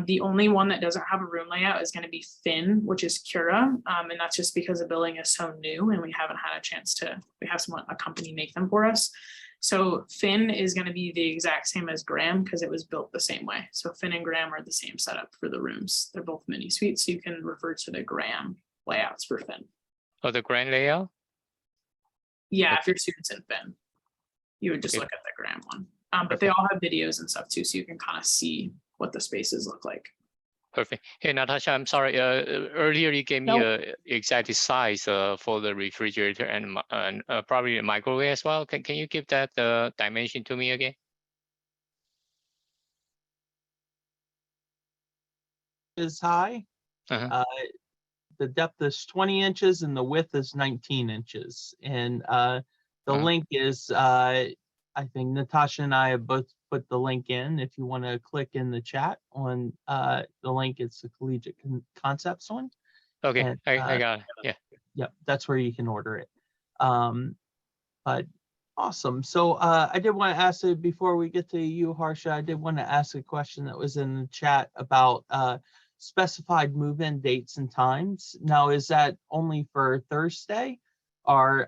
C: The only one that doesn't have a room layout is gonna be Finn, which is Cura. And that's just because the building is so new and we haven't had a chance to, we have a company make them for us. So Finn is gonna be the exact same as Graham because it was built the same way. So Finn and Graham are the same setup for the rooms. They're both mini suites. So you can refer to the Graham layouts for Finn.
H: Oh, the grand layout?
C: Yeah,
H: Okay.
C: if your student's in Finn, you would just
H: Okay.
C: look at the Graham one. But they all have videos and stuff too, so you can kind of see what the spaces look like.
H: Perfect. Hey, Natasha, I'm sorry. Earlier you gave me a exact size for the refrigerator and probably the microwave as well. Can you give that dimension to me again?
A: Is high.
H: Uh-huh.
A: The depth is 20 inches and the width is 19 inches. And the
H: Uh-huh.
A: link is, I think Natasha and I have both put the link in. If you want to click in the chat on the link, it's the Collegiate Concepts one.
H: Okay,
A: And,
H: I got it. Yeah.
A: Yep, that's where you can order it. But awesome. So I did want to ask you before we get to you, Harsha, I did want to ask a question that was in the chat about specified move-in dates and times. Now, is that only for Thursday? Or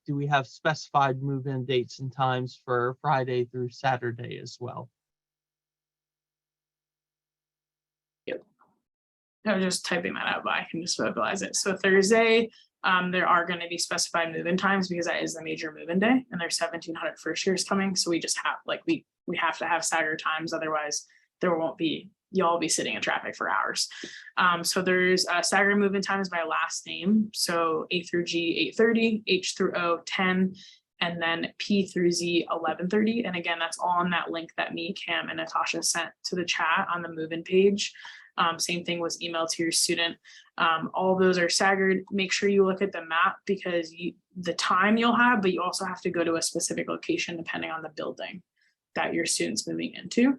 A: do we have specified move-in dates and times for Friday through Saturday as well?
C: I was just typing that out, but I can just vocalize it. So Thursday, there are going to be specified move-in times because that is the major move-in day, and there's 1,700 first years coming. So we just have we have to have staggered times, otherwise there won't be, you'll be sitting in traffic for hours. So there's staggered move-in times by last name. So A through G 8:30, H through O 10, and then P through Z 11:30. And again, that's all on that link that me, Cam, and Natasha sent to the chat on the move-in page. Same thing was emailed to your student. All those are staggered. Make sure you look at the map because the time you'll have, but you also have to go to a specific location depending on the building that your student's moving into.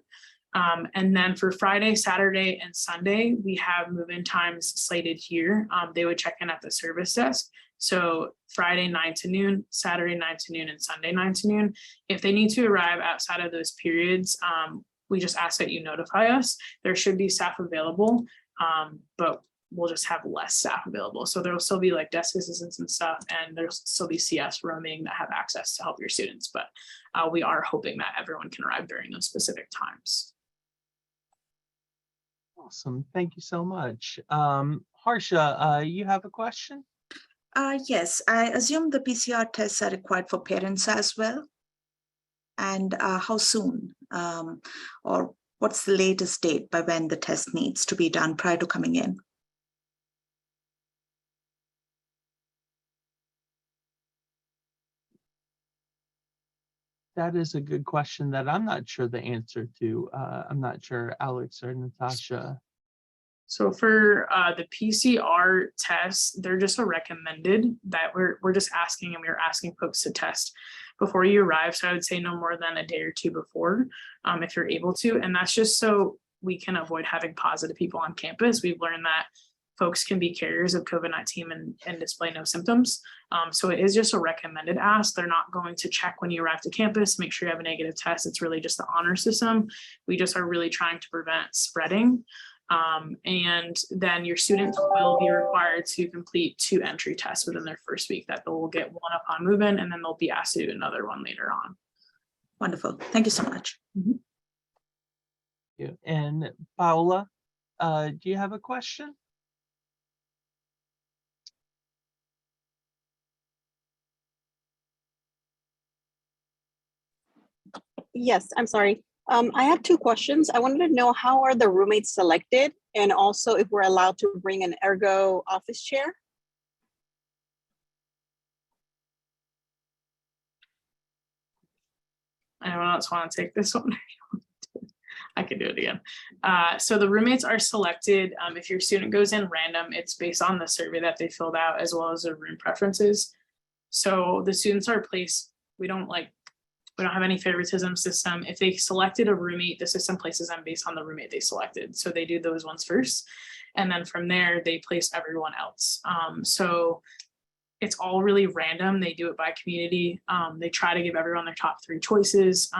C: And then for Friday, Saturday, and Sunday, we have move-in times slated here. They would check in at the service desk. So Friday 9 to noon, Saturday 9 to noon, and Sunday 9 to noon. If they need to arrive outside of those periods, we just ask that you notify us. There should be staff available, but we'll just have less staff available. So there'll still be like desk assistants and stuff, and there'll still be CS roaming that have access to help your students. But we are hoping that everyone can arrive during those specific times.
A: Awesome. Thank you so much. Harsha, you have a question?
I: Yes, I assume the PCR tests are required for parents as well. And how soon? Or what's the latest date by when the test needs to be done prior to coming in?
A: That is a good question that I'm not sure the answer to. I'm not sure Alex or Natasha.
C: So for the PCR tests, they're just a recommended that we're just asking, and we're asking folks to test before you arrive. So I would say no more than a day or two before, if you're able to. And that's just so we can avoid having positive people on campus. We've learned that folks can be carriers of COVID-19 and display no symptoms. So it is just a recommended ask. They're not going to check when you arrive to campus, make sure you have a negative test. It's really just the honor system. We just are really trying to prevent spreading. And then your students will be required to complete 2 entry tests within their first week that they'll get one upon move-in, and then they'll be asked to do another one later on.
I: Wonderful. Thank you so much.
A: Thank you. And Paola, do you have a question?
J: Yes, I'm sorry. I have 2 questions. I wanted to know how are the roommates selected, and also if we're allowed to bring an ergo office chair.
C: Anyone else want to take this one? I could do it again. So the roommates are selected. If your student goes in random, it's based on the survey that they filled out as well as their room preferences. So the students are placed, we don't have any favoritism system. If they selected a roommate, the system places them based on the roommate they selected. So they do those ones first. And then from there, they place everyone else. So it's all really random. They do it by community. They try to give everyone their top 3 choices.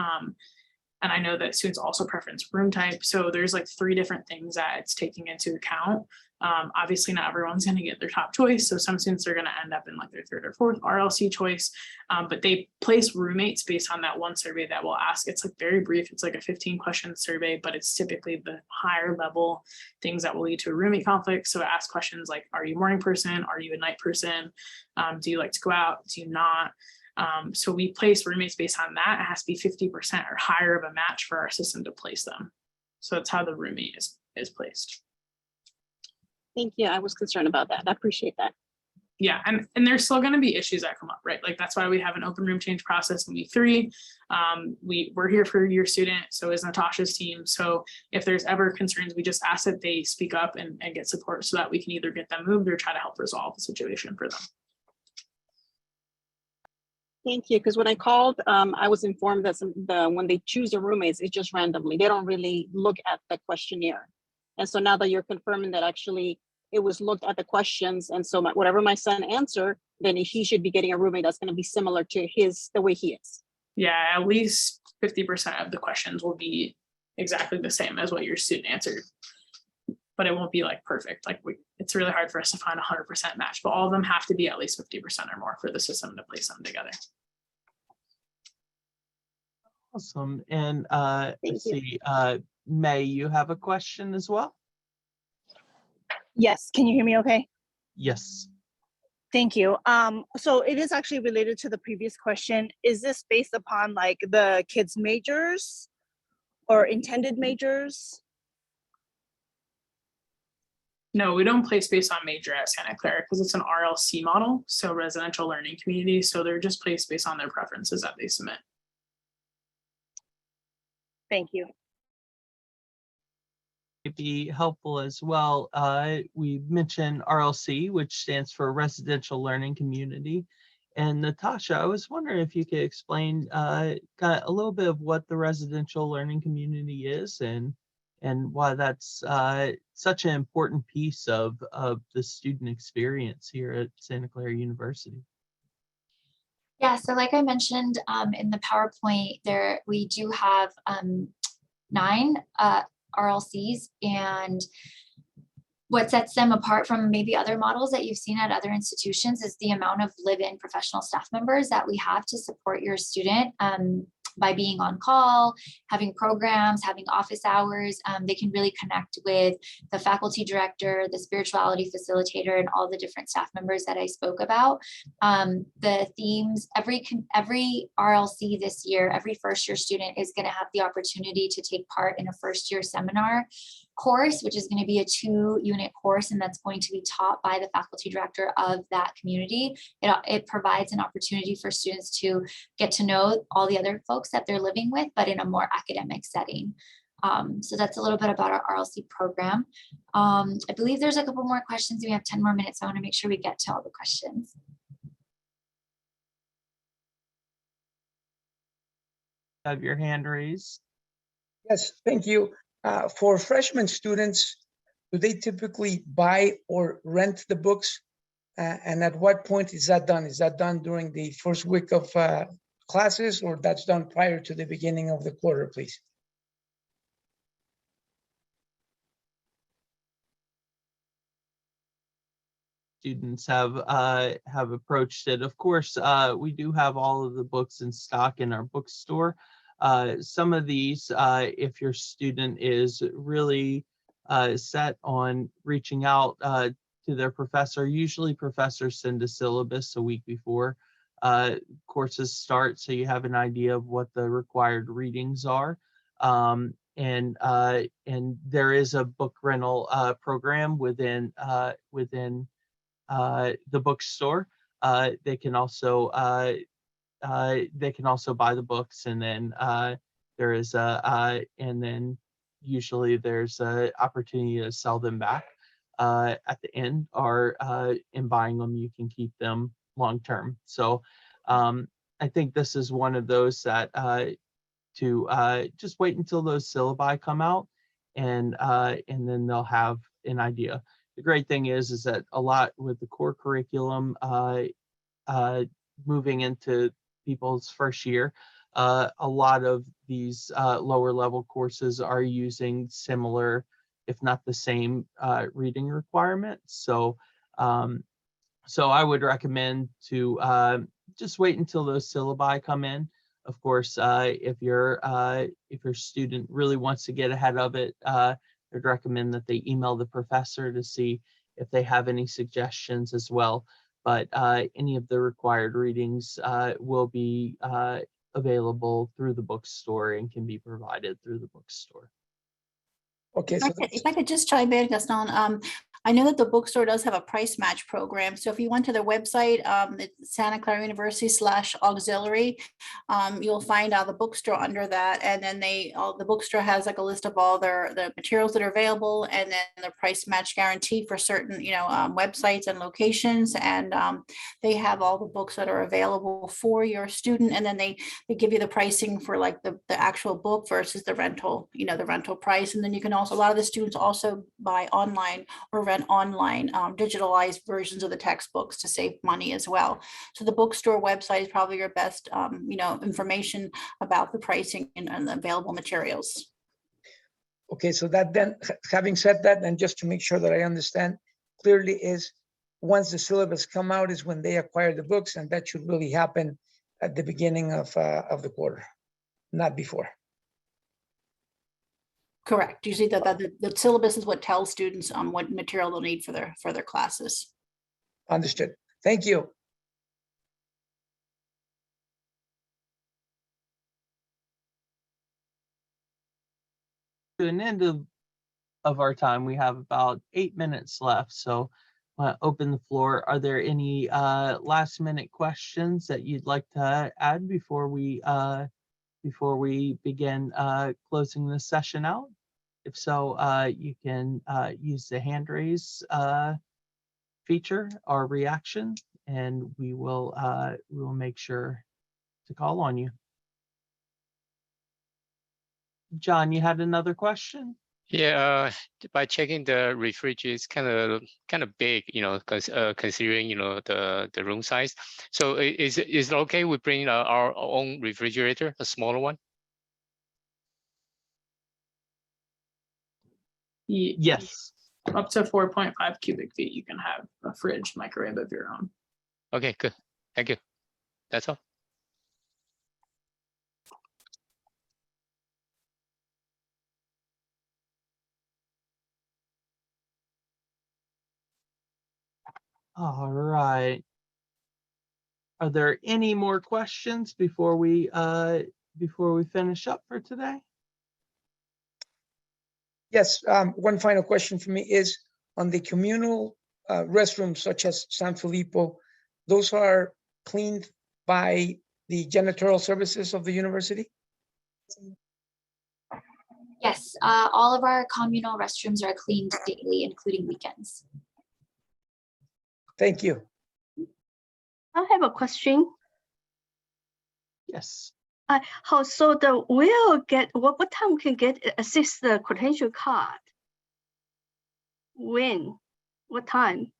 C: And I know that students also preference room type. So there's like 3 different things that it's taking into account. Obviously not everyone's going to get their top choice. So some students are going to end up in like their 3rd or 4th RLC choice. But they place roommates based on that one survey that will ask. It's like very brief. It's like a 15-question survey, but it's typically the higher level things that will lead to a roommate conflict. So it asks questions like, are you a morning person? Are you a night person? Do you like to go out? Do you not? So we place roommates based on that. It has to be 50% or higher of a match for our system to place them. So that's how the roommate is placed.
J: Thank you. I was concerned about that. I appreciate that.
C: Yeah, and there's still going to be issues that come up, right? Like that's why we have an open room change process in week 3. We're here for your student, so is Natasha's team. So if there's ever concerns, we just ask that they speak up and get support so that we can either get them moved or try to help resolve the situation for them.
J: Thank you. Because when I called, I was informed that when they choose their roommates, it's just randomly. They don't really look at the questionnaire. And so now that you're confirming that actually it was looked at the questions, and so whatever my son answered, then he should be getting a roommate that's going to be similar to the way he is.
C: Yeah, at least 50% of the questions will be exactly the same as what your student answered. But it won't be like perfect. Like it's really hard for us to find 100% match, but all of them have to be at least 50% or more for the system to place them together.
A: Awesome. And
J: Thank
A: let's
J: you.
A: see, May, you have a question as well?
K: Yes, can you hear me okay?
A: Yes.
K: Thank you. So it is actually related to the previous question. Is this based upon like the kids' majors or intended majors?
C: No, we don't place based on major at Santa Clara because it's an RLC model, so residential learning community. So they're just placed based on their preferences that they submit.
K: Thank you.
A: It'd be helpful as well. We mentioned RLC, which stands for Residential Learning Community. And Natasha, I was wondering if you could explain kind of a little bit of what the residential learning community is and why that's such an important piece of the student experience here at Santa Clara University.
D: Yeah, so like I mentioned in the PowerPoint, we do have 9 RLCs, and what sets them apart from maybe other models that you've seen at other institutions is the amount of live-in professional staff members that we have to support your student by being on call, having programs, having office hours. They can really connect with the faculty director, the spirituality facilitator, and all the different staff members that I spoke about. The themes, every RLC this year, every first-year student is going to have the opportunity to take part in a first-year seminar course, which is going to be a 2-unit course, and that's going to be taught by the faculty director of that community. It provides an opportunity for students to get to know all the other folks that they're living with, but in a more academic setting. So that's a little bit about our RLC program. I believe there's a couple more questions. We have 10 more minutes. So I want to make sure we get to all the questions.
A: Have your hand raised.
L: Yes, thank you. For freshman students, do they typically buy or rent the books? And at what point is that done? Is that done during the first week of classes, or that's done prior to the beginning of the quarter, please?
A: Students have approached it. Of course, we do have all of the books in stock in our bookstore. Some of these, if your student is really set on reaching out to their professor, usually professors send a syllabus a week before courses start, so you have an idea of what the required readings are. And there is a book rental program within the bookstore. They can also buy the books, and then there is and then usually there's an opportunity to sell them back at the end, or in buying them, you can keep them long term. So I think this is one of those that to just wait until those syllabi come out, and then they'll have an idea. The great thing is that a lot with the core curriculum moving into people's first year, a lot of these lower level courses are using similar, if not the same, reading requirements. So so I would recommend to just wait until those syllabi come in. Of course, if your student really wants to get ahead of it, I'd recommend that they email the professor to see if they have any suggestions as well. But any of the required readings will be available through the bookstore and can be provided through the bookstore.
L: Okay, so
B: If I could just chime in, Gaston, I know that the bookstore does have a price match program. So if you went to their website, it's Santa Clara University /auxiliary, you'll find the bookstore under that. And then the bookstore has like a list of all the materials that are available, and then the price match guarantee for certain, websites and locations. And they have all the books that are available for your student. And then they give you the pricing for like the actual book versus the rental, the rental price. And then you can also, a lot of the students also buy online or rent online digitalized versions of the textbooks to save money as well. So the bookstore website is probably your best, information about the pricing and the available materials.
L: okay, so that then, having said that, and just to make sure that I understand clearly, is once the syllabus come out is when they acquire the books, and that should really happen at the beginning of the quarter, not before.
B: Correct. Usually the syllabus is what tells students what material they'll need for their classes.
L: Understood. Thank you.
A: To an end of our time, we have about 8 minutes left. So open the floor. Are there any last minute questions that you'd like to add before we begin closing this session out? If so, you can use the hand raise feature or reaction, and we will make sure to call on you. John, you had another question?
H: Yeah, by checking the refrigerator, it's kind of big, considering the room size. So is it okay we bring our own refrigerator, a smaller one?
A: Yes.
C: Up to 4.5 cubic feet, you can have a fridge, microwave of your own.
H: Okay, good. Thank you. That's all.
A: All right. Are there any more questions before we finish up for today?
L: Yes, one final question for me is on the communal restrooms such as San Filippo, those are cleaned by the janitorial services of the university?
D: Yes, all of our communal restrooms are cleaned daily, including weekends.
L: Thank you.
M: I have a question.
A: Yes.
M: So we'll get what time we can get assist the credential card? When? What time?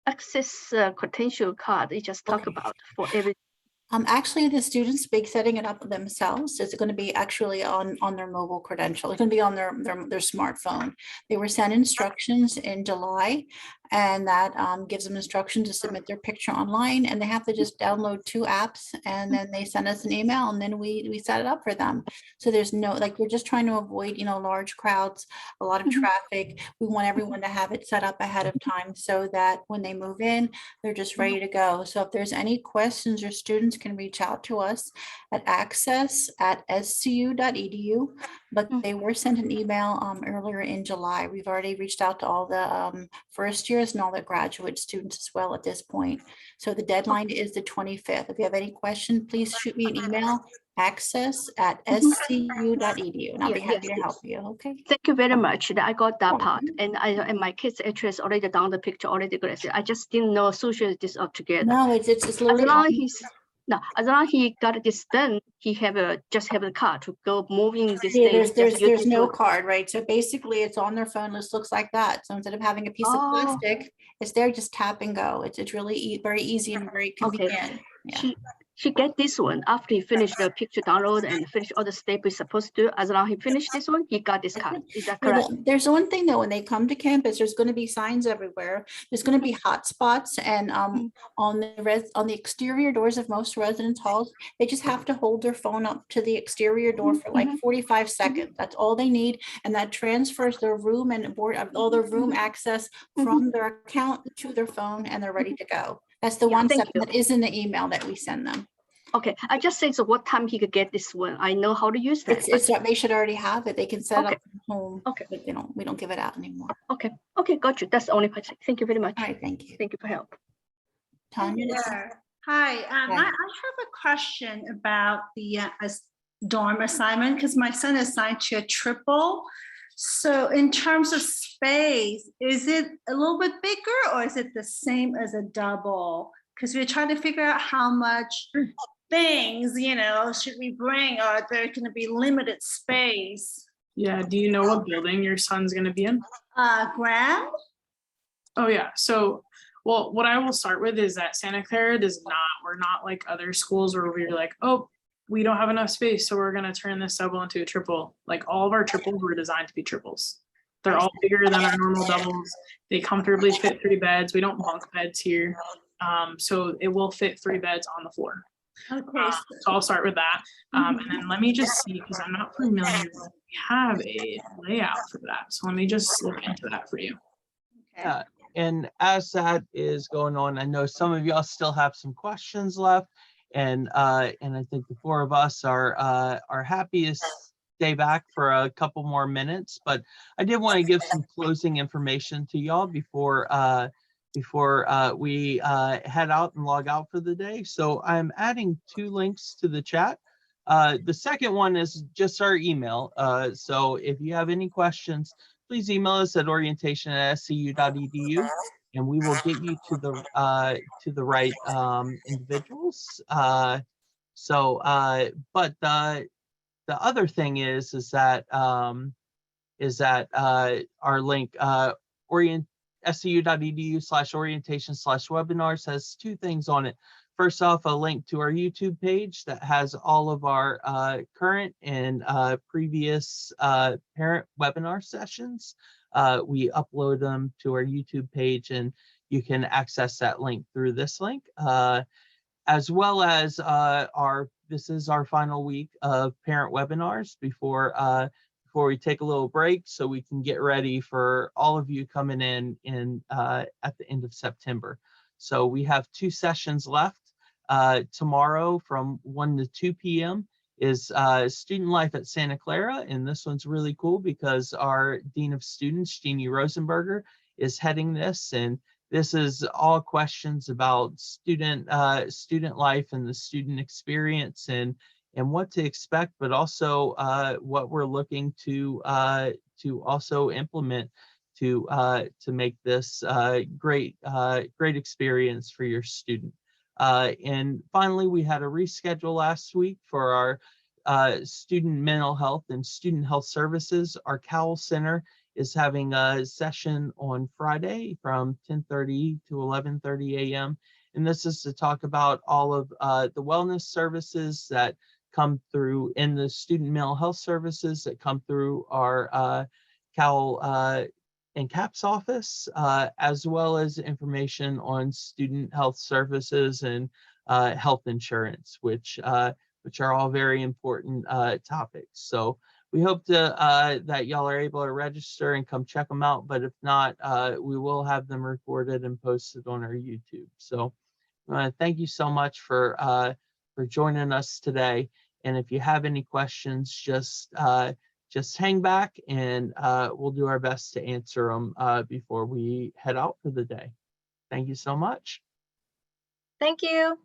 M: Access credential card. They just talk about for every.
B: Actually, the students be setting it up themselves. It's going to be actually on their mobile credential. It's going to be on their smartphone. They were sent instructions in July, and that gives them instruction to submit their picture online, and they have to just download 2 apps, and then they send us an email, and then we set it up for them. So there's no, like, we're just trying to avoid, large crowds, a lot of traffic. We want everyone to have it set up ahead of time so that when they move in, they're just ready to go. So if there's any questions, your students can reach out to us at access@scu.edu, but they were sent an email earlier in July. We've already reached out to all the first years and all the graduate students as well at this point. So the deadline is the 25th. If you have any questions, please shoot me an email access@scu.edu, and I'll be
M: Yeah,
B: happy
M: yes,
B: to help you. Okay.
M: Thank you very much. I got that part, and my kids' address already down the picture already. I just didn't know associate this all together.
B: No, it's
M: As
B: literally
M: long
B: on-
M: he's no, as long he got this done, he just have a car to go moving this
B: Yeah,
M: thing.
B: there's no card, right? So basically it's on their phone. This looks like that. So instead of having a piece of
M: Oh.
B: plastic, it's there, just tap and go. It's really very easy and very convenient. Yeah.
M: She get this one after he finished the picture download and finish all the steps he's supposed to. As long as he finished this one, he got this card. Is that correct?
B: There's one thing though, when they come to campus, there's going to be signs everywhere. There's going to be hot spots, and on the exterior doors of most residence halls, they just have to hold their phone up to the exterior door for like 45 seconds. That's all they need, and that transfers their room and board all their room access from their account to their phone, and they're ready to go. That's the one step that is in the email that we send them.
M: Okay, I just say so. What time he could get this one? I know how to use that.
B: It's they should already have it. They can set it
M: Okay.
B: up from home.
M: Okay.
B: But we don't give it out anymore.
M: Okay, got you. That's the only question. Thank you very much.
B: All right, thank you.
M: Thank you for help.
B: Tanya.
N: Hi, I have a question about the dorm assignment because my son is assigned to a triple. So in terms of space, is it a little bit bigger or is it the same as a double? Because we're trying to figure out how much things, should we bring, or are there going to be limited space?
C: Yeah, do you know what building your son's gonna be in?
N: Grand?
C: Oh yeah, so, well, what I will start with is that Santa Clara we're not like other schools where we're like, oh, we don't have enough space, so we're gonna turn this double into a triple. Like all of our triples were designed to be triples. They're all bigger than our normal doubles. They comfortably fit 3 beds. We don't bunk beds here. So it will fit 3 beds on the floor.
N: Okay.
C: So I'll start with that. And then let me just see, because I'm not familiar. We have a layout for that. So let me just look into that for you.
B: Okay.
A: And as that is going on, I know some of y'all still have some questions left, and I think the 4 of us are happy to stay back for a couple more minutes. But I did want to give some closing information to y'all before we head out and log out for the day. So I'm adding 2 links to the chat. The second one is just our email. So if you have any questions, please email us at orientation@scu.edu, and we will get you to the right individuals. But the other thing is that our link scu.edu/orientation/webinars has 2 things on it. First off, a link to our YouTube page that has all of our current and previous parent webinar sessions. We upload them to our YouTube page, and you can access that link through this link, as well as this is our final week of parent webinars before we take a little break, so we can get ready for all of you coming in at the end of September. So we have 2 sessions left. Tomorrow from 1 to 2 p.m. is Student Life at Santa Clara, and this one's really cool because our Dean of Students, Jeannie Rosenberger, is heading this, and this is all questions about student life and the student experience and what to expect, but also what we're looking to also implement to make this great experience for your student. And finally, we had a reschedule last week for our student mental health and student health services. Our Cowell Center is having a session on Friday from 10:30 to 11:30 a.m. And this is to talk about all of the wellness services that come through in the student mental health services that come through our Cowell and CAPS office, as well as information on student health services and health insurance, which are all very important topics. So we hope that y'all are able to register and come check them out. But if not, we will have them recorded and posted on our YouTube. So thank you so much for joining us today. And if you have any questions, just hang back and we'll do our best to answer them before we head out for the day. Thank you so much.
K: Thank you.